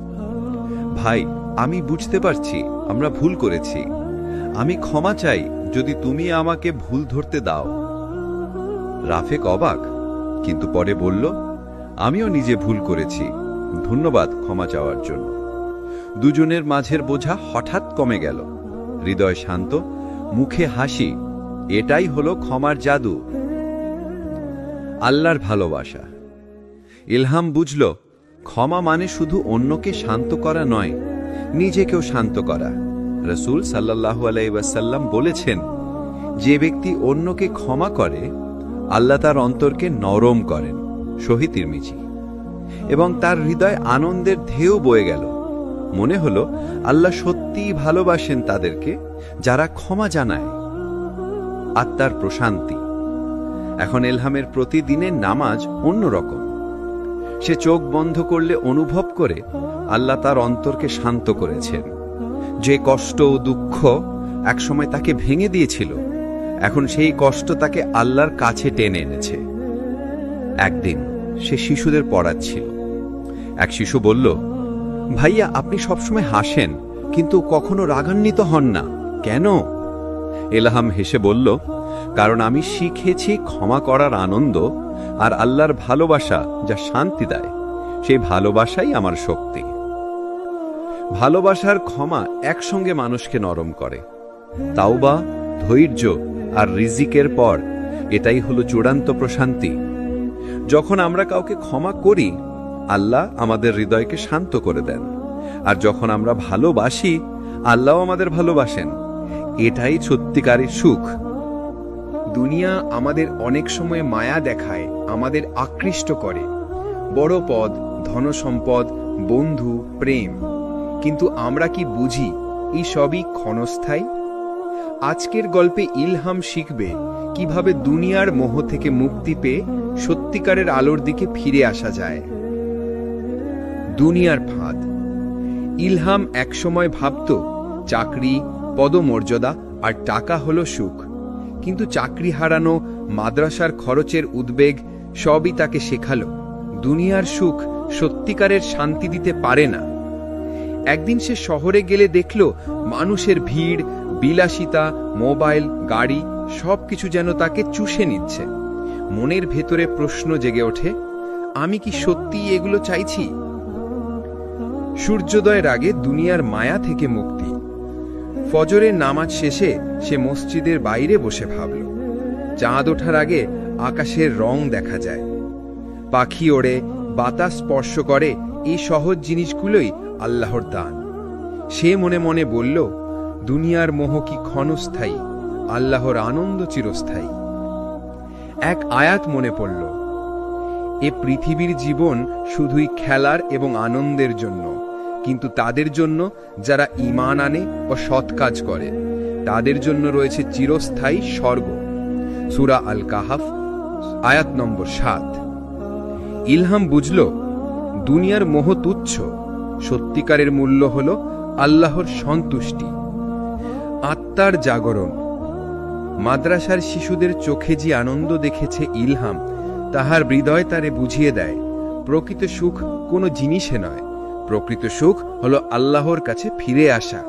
ভাই, আমি বুঝতে পারছি আমরা ভুল করেছি। আমি ক্ষমা চাই যদি তুমি আমাকে ভুল ধরতে দাও। রাফিক অবাক, কিন্তু পরে বলল, আমিও নিজে ভুল করেছি, ধন্যবাদ ক্ষমা চাওয়ার জন্য। দুজনের মাঝের বোঝা হঠাৎ কমে গেল। হৃদয় শান্ত, মুখে হাসি। এটাই হলো ক্ষমার জাদু। আল্লাহর ভালোবাসা। ইলহাম বুঝল, ক্ষমা মানে শুধু অন্যকে শান্ত করা নয়, নিজেকেও শান্ত করা। রাসূল সাল্লাল্লাহু আলাইহি ওয়াসাল্লাম বলেছেন, যে ব্যক্তি অন্যকে ক্ষমা করে আল্লাহ তার অন্তরকে নরম করেন। সহিহ তিরমিজি। এবং তার হৃদয় আনন্দের ঢেউ বয়ে গেল। মনে হলো আল্লাহ সত্যিই ভালোবাসেন তাদেরকে যারা ক্ষমা জানায়। আত্মার প্রশান্তি। এখন ইলহামের প্রতিদিনের নামাজ অন্যরকম। সে চোখ বন্ধ করলে অনুভব করে আল্লাহ তার অন্তরকে শান্ত করেছেন। যে কষ্ট ও দুঃখ একসময় তাকে ভেঙে দিয়েছিল, এখন সেই কষ্ট তাকে আল্লাহর কাছে টেনে এনেছে। একদিন সে শিশুদের পড়াচ্ছিল। এক শিশু বলল, ভাইয়া, আপনি সবসময় হাসেন, কিন্তু কখনো রাগান্বিত হন না, কেন? ইলহাম হেসে বলল, কারণ আমি শিখেছি ক্ষমা করার আনন্দ আর আল্লাহর ভালোবাসা যা শান্তি দেয়, সেই ভালোবাসাই আমার শক্তি। ভালোবাসার ক্ষমা একসঙ্গে মানুষকে নরম করে। তাওবা, ধৈর্য আর রিজিকের পর এটাই হলো চূড়ান্ত প্রশান্তি। যখন আমরা কাউকে ক্ষমা করি, আল্লাহ আমাদের হৃদয়কে শান্ত করে দেন, আর যখন আমরা ভালোবাসি, আল্লাহ আমাদের ভালোবাসেন। এটাই সত্যিকারের সুখ। দুনিয়া আমাদের অনেক সময় মায়া দেখায়, আমাদের আকৃষ্ট করে। বড় পদ, ধনসম্পদ, বন্ধু, প্রেম। কিন্তু আমরা কি বুঝি এই সবই ক্ষণস্থায়ী? আজকের গল্পে ইলহাম শিখবে কিভাবে দুনিয়ার মোহ থেকে মুক্তি পেয়ে সত্যিকারের আলোর দিকে ফিরে আসা যায়। দুনিয়ার ফাঁদ। ইলহাম একসময় ভাবত চাকরি, পদমর্যাদা আর টাকা হলো সুখ। কিন্তু চাকরি হারানো, মাদ্রাসার খরচের উদ্বেগ সবই তাকে শেখালো দুনিয়ার সুখ সত্যিকারের শান্তি দিতে পারে না। একদিন সে শহরে গেলে দেখল মানুষের ভিড়, বিলাসিতা, মোবাইল, গাড়ি সবকিছু যেন তাকে চুষে নিচ্ছে। মনের ভেতরে প্রশ্ন জেগে ওঠে, আমি কি সত্যিই এগুলো চাইছি? সূর্যোদয়ের আগে দুনিয়ার মায়া থেকে মুক্তি। ফজরের নামাজ শেষে সে মসজিদের বাইরে বসে ভাবল, চাঁদ ওঠার আগে আকাশের রং দেখা যায়, পাখি ওড়ে, বাতাস স্পর্শ করে। এই সহজ জিনিসগুলোই আল্লাহর দান। সে মনে মনে বলল, দুনিয়ার মোহ কি ক্ষণস্থায়ী, আল্লাহর আনন্দ চিরস্থায়ী। এক আয়াত মনে পড়ল, এ পৃথিবীর জীবন শুধুই খেলার এবং আনন্দের জন্য, কিন্তু তাদের জন্য যারা ঈমান আনে ও সৎ কাজ করে তাদের জন্য রয়েছে চিরস্থায়ী স্বর্গ। সূরা আল কাহাফ, আয়াত নম্বর 7। ইলহাম বুঝল দুনিয়ার মোহ তুচ্ছ, সত্যিকারের মূল্য হল আল্লাহর সন্তুষ্টি। আত্মার জাগরণ। মাদ্রাসার শিশুদের চোখে যে আনন্দ দেখেছে ইলহাম, তাহার হৃদয় তারে বুঝিয়ে দেয় প্রকৃত সুখ কোনো জিনিসে নয়, প্রকৃত সুখ হলো আল্লাহর কাছে ফিরে আসা।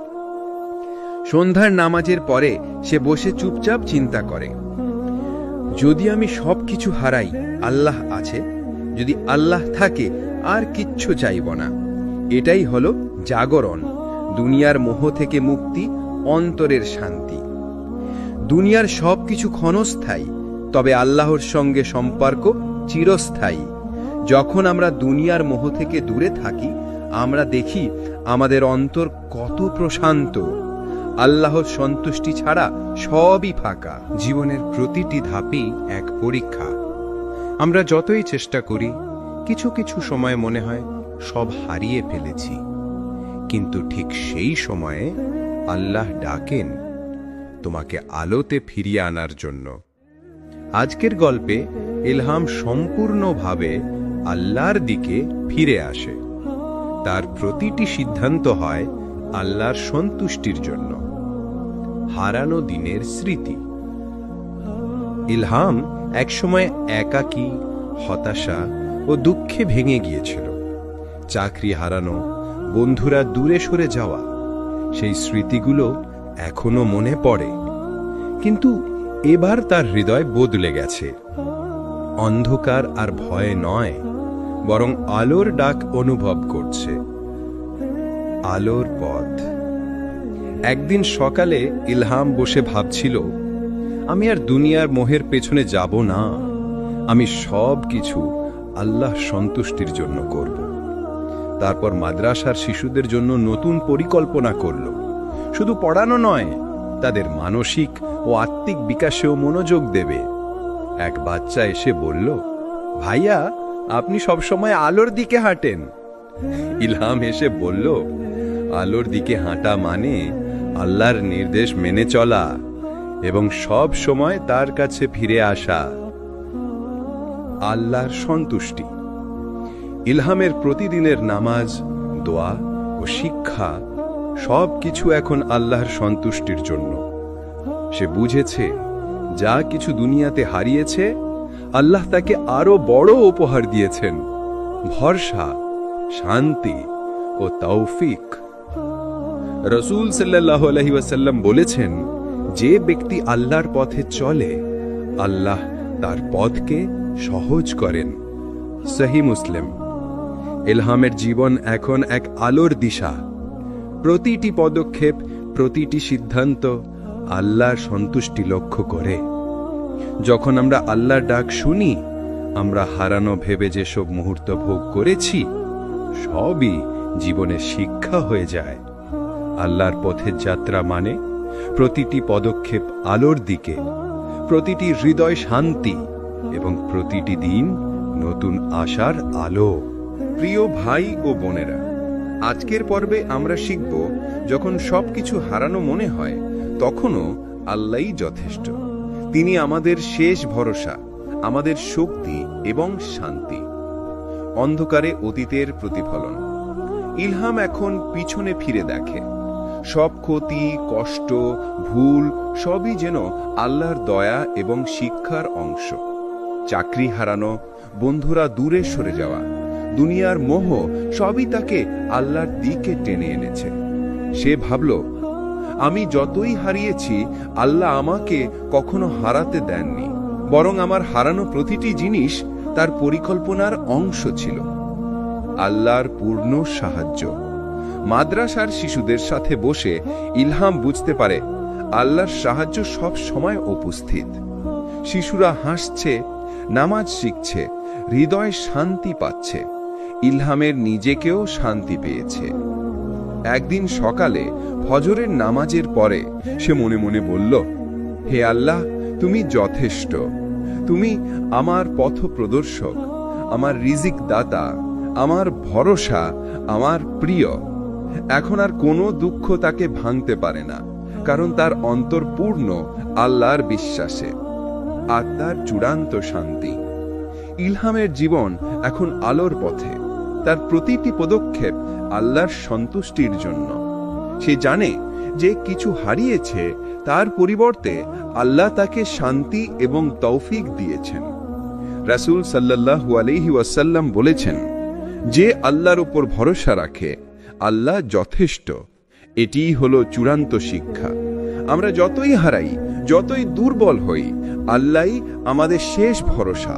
সন্ধ্যার নামাজের পরে সে বসে চুপচাপ চিন্তা করে, যদি আমি সবকিছু হারাই, আল্লাহ আছে। যদি আল্লাহ থাকে, আর কিচ্ছু চাইব না। এটাই হলো জাগরণ, দুনিয়ার মোহ থেকে মুক্তি, অন্তরের শান্তি। দুনিয়ার সবকিছু ক্ষণস্থায়ী, তবে আল্লাহর সঙ্গে সম্পর্ক চিরস্থায়ী। যখন আমরা দুনিয়ার মোহ থেকে দূরে থাকি, আমরা দেখি আমাদের অন্তর কত প্রশান্ত। আল্লাহর সন্তুষ্টি ছাড়া সবই ফাঁকা। জীবনের প্রতিটি ধাপই এক পরীক্ষা। আমরা যতই চেষ্টা করি, কিছু কিছু সময় মনে হয় সব হারিয়ে ফেলেছি, কিন্তু ঠিক সেই সময়ে আল্লাহ ডাকেন তোমাকে আলোতে ফিরিয়ে আনার জন্য। আজকের গল্পে ইলহাম সম্পূর্ণভাবে আল্লাহর দিকে ফিরে আসে। তার প্রতিটি সিদ্ধান্ত হয় আল্লাহর সন্তুষ্টির জন্য। হারানো দিনের স্মৃতি। ইলহাম একসময় একাকী, হতাশা ও দুঃখে ভেঙে গিয়েছিল। চাকরি হারানো, বন্ধুরা দূরে সরে যাওয়া, সেই স্মৃতিগুলো এখনো মনে পড়ে। কিন্তু এবার তার হৃদয় বদলে গেছে। অন্ধকার আর ভয় নয়, বরং আলোর ডাক অনুভব করছে। আলোর পথ। একদিন সকালে ইলহাম বসে ভাবছিল, আমি আর দুনিয়ার মোহের পেছনে যাব না। আমি সব কিছু আল্লাহ সন্তুষ্টির জন্য করব। তারপর মাদ্রাসার শিশুদের জন্য নতুন পরিকল্পনা করল। শুধু পড়ানো নয়, তাদের মানসিক ও আত্মিক বিকাশেও মনোযোগ দেবে। এক বাচ্চা এসে বলল, ভাইয়া, আপনি সবসময় আলোর দিকে হাঁটেন। ইলহাম এসে বলল, আলোর দিকে হাঁটা মানে আল্লাহর নির্দেশ মেনে চলা এবং সব সময় তার কাছে ফিরে আসা। আল্লাহর সন্তুষ্টি। ইলহামের প্রতিদিনের নামাজ, দোয়া ও শিক্ষা সবকিছু এখন আল্লাহর সন্তুষ্টির জন্য। সে বুঝেছে, যা কিছু দুনিয়াতে হারিয়েছে, আল্লাহ তাকে আরো বড় উপহার দিয়েছেন, ভরসা, শান্তি ও তৌফিক। রাসূল সাল্লাল্লাহু আলাইহি ওয়াসাল্লাম বলেছেন, যে ব্যক্তি আল্লাহর পথে চলে, আল্লাহ তার পথকে সহজ করেন। সহিহ মুসলিম। ইলহামের জীবন এখন এক আলোর দিশা। প্রতিটি পদক্ষেপ, প্রতিটি সিদ্ধান্ত আল্লাহর সন্তুষ্টি লক্ষ্য করে। যখন আমরা আল্লাহর ডাক শুনি, আমরা হারানো ভেবে যেসব মুহূর্ত ভোগ করেছি সবই জীবনের শিক্ষা হয়ে যায়। আল্লাহর পথের যাত্রা মানে প্রতিটি পদক্ষেপ আলোর দিকে, প্রতিটি হৃদয় শান্তি এবং প্রতিটি দিন নতুন আশার আলো। প্রিয় ভাই ও বোনেরা, আজকের পর্বে আমরা শিখব, যখন সবকিছু হারানো মনে হয় তখনও আল্লাহই যথেষ্ট। তিনি আমাদের শেষ ভরসা, আমাদের শক্তি এবং শান্তি। অন্ধকারে অতীতের প্রতিফলন। ইলহাম এখন পিছনে ফিরে দেখে। সব ক্ষতি, কষ্ট, ভুল সবই যেন আল্লাহর দয়া এবং শিক্ষার অংশ। চাকরি হারানো, বন্ধুরা দূরে সরে যাওয়া, দুনিয়ার মোহ সবই তাকে আল্লাহর দিকে টেনে এনেছে। সে ভাবল, আমি যতই হারিয়েছি আল্লাহ আমাকে কখনো হারাতে দেননি, বরং আমার হারানো প্রতিটি জিনিস তার পরিকল্পনার অংশ ছিল। আল্লাহর পূর্ণ সাহায্য। মাদ্রাসার শিশুদের সাথে বসে ইলহাম বুঝতে পারে আল্লাহর সাহায্য সব সময় উপস্থিত। শিশুরা হাসছে, নামাজ শিখছে, হৃদয় শান্তি পাচ্ছে। ইলহামের নিজেকেও শান্তি পেয়েছে। একদিন সকালে ফজরের নামাজের পরে সে মনে মনে বলল, হে আল্লাহ, তুমি যথেষ্ট। তুমি আমার পথ প্রদর্শক, আমার রিজিক দাতা, আমার ভরসা, আমার প্রিয়। এখন আর কোনো দুঃখ তাকে ভাঙতে পারে না, কারণ তার অন্তর পূর্ণ আল্লাহর বিশ্বাসে। আত্মার চূড়ান্ত শান্তি। ইলহামের জীবন এখন আলোর পথে। তার প্রতিটি পদক্ষেপ আল্লাহর সন্তুষ্টির জন্য। সে জানে যে কিছু হারিয়েছে, তার পরিবর্তে আল্লাহ তাকে শান্তি এবং তৌফিক দিয়েছেন। রাসূল সাল্লাল্লাহু আলাইহি ওয়াসাল্লাম বলেছেন, যে আল্লাহর উপর ভরসা রাখে আল্লাহ যথেষ্ট। এটিই হলো চূড়ান্ত শিক্ষা। আমরা যতই হারাই, যতই দুর্বল হই, আল্লাহই আমাদের শেষ ভরসা,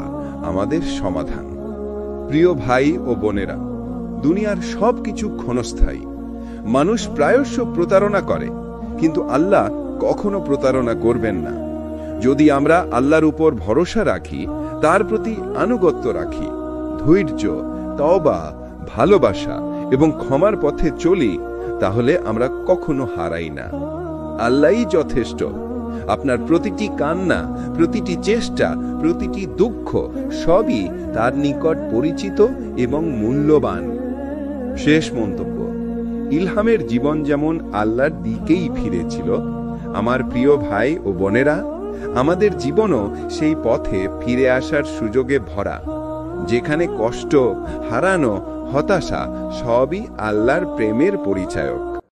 আমাদের সমাধান। প্রিয় ভাই ও বোনেরা, দুনিয়ার সবকিছু ক্ষণস্থায়ী। মানুষ প্রায়শ প্রতারণা করে, কিন্তু আল্লাহ কখনো প্রতারণা করবেন না। যদি আমরা আল্লাহর উপর ভরসা রাখি, তার প্রতি আনুগত্য রাখি, ধৈর্য, তওবা, ভালোবাসা এবং ক্ষমার পথে চলি, তাহলে আমরা কখনো হারাই না। আল্লাহই যথেষ্ট। আপনার প্রতিটি কান্না, প্রতিটি চেষ্টা, প্রতিটি দুঃখ সবই তার নিকট পরিচিত এবং মূল্যবান। শেষ মন্তব্য। ইলহামের জীবন যেমন আল্লাহর দিকেই ফিরেছিল, আমার প্রিয় ভাই ও বোনেরা, আমাদের জীবনও সেই পথে ফিরে আসার সুযোগে ভরা, যেখানে কষ্ট, হারানো, হতাশা সবই আল্লাহর প্রেমের পরিচায়ক।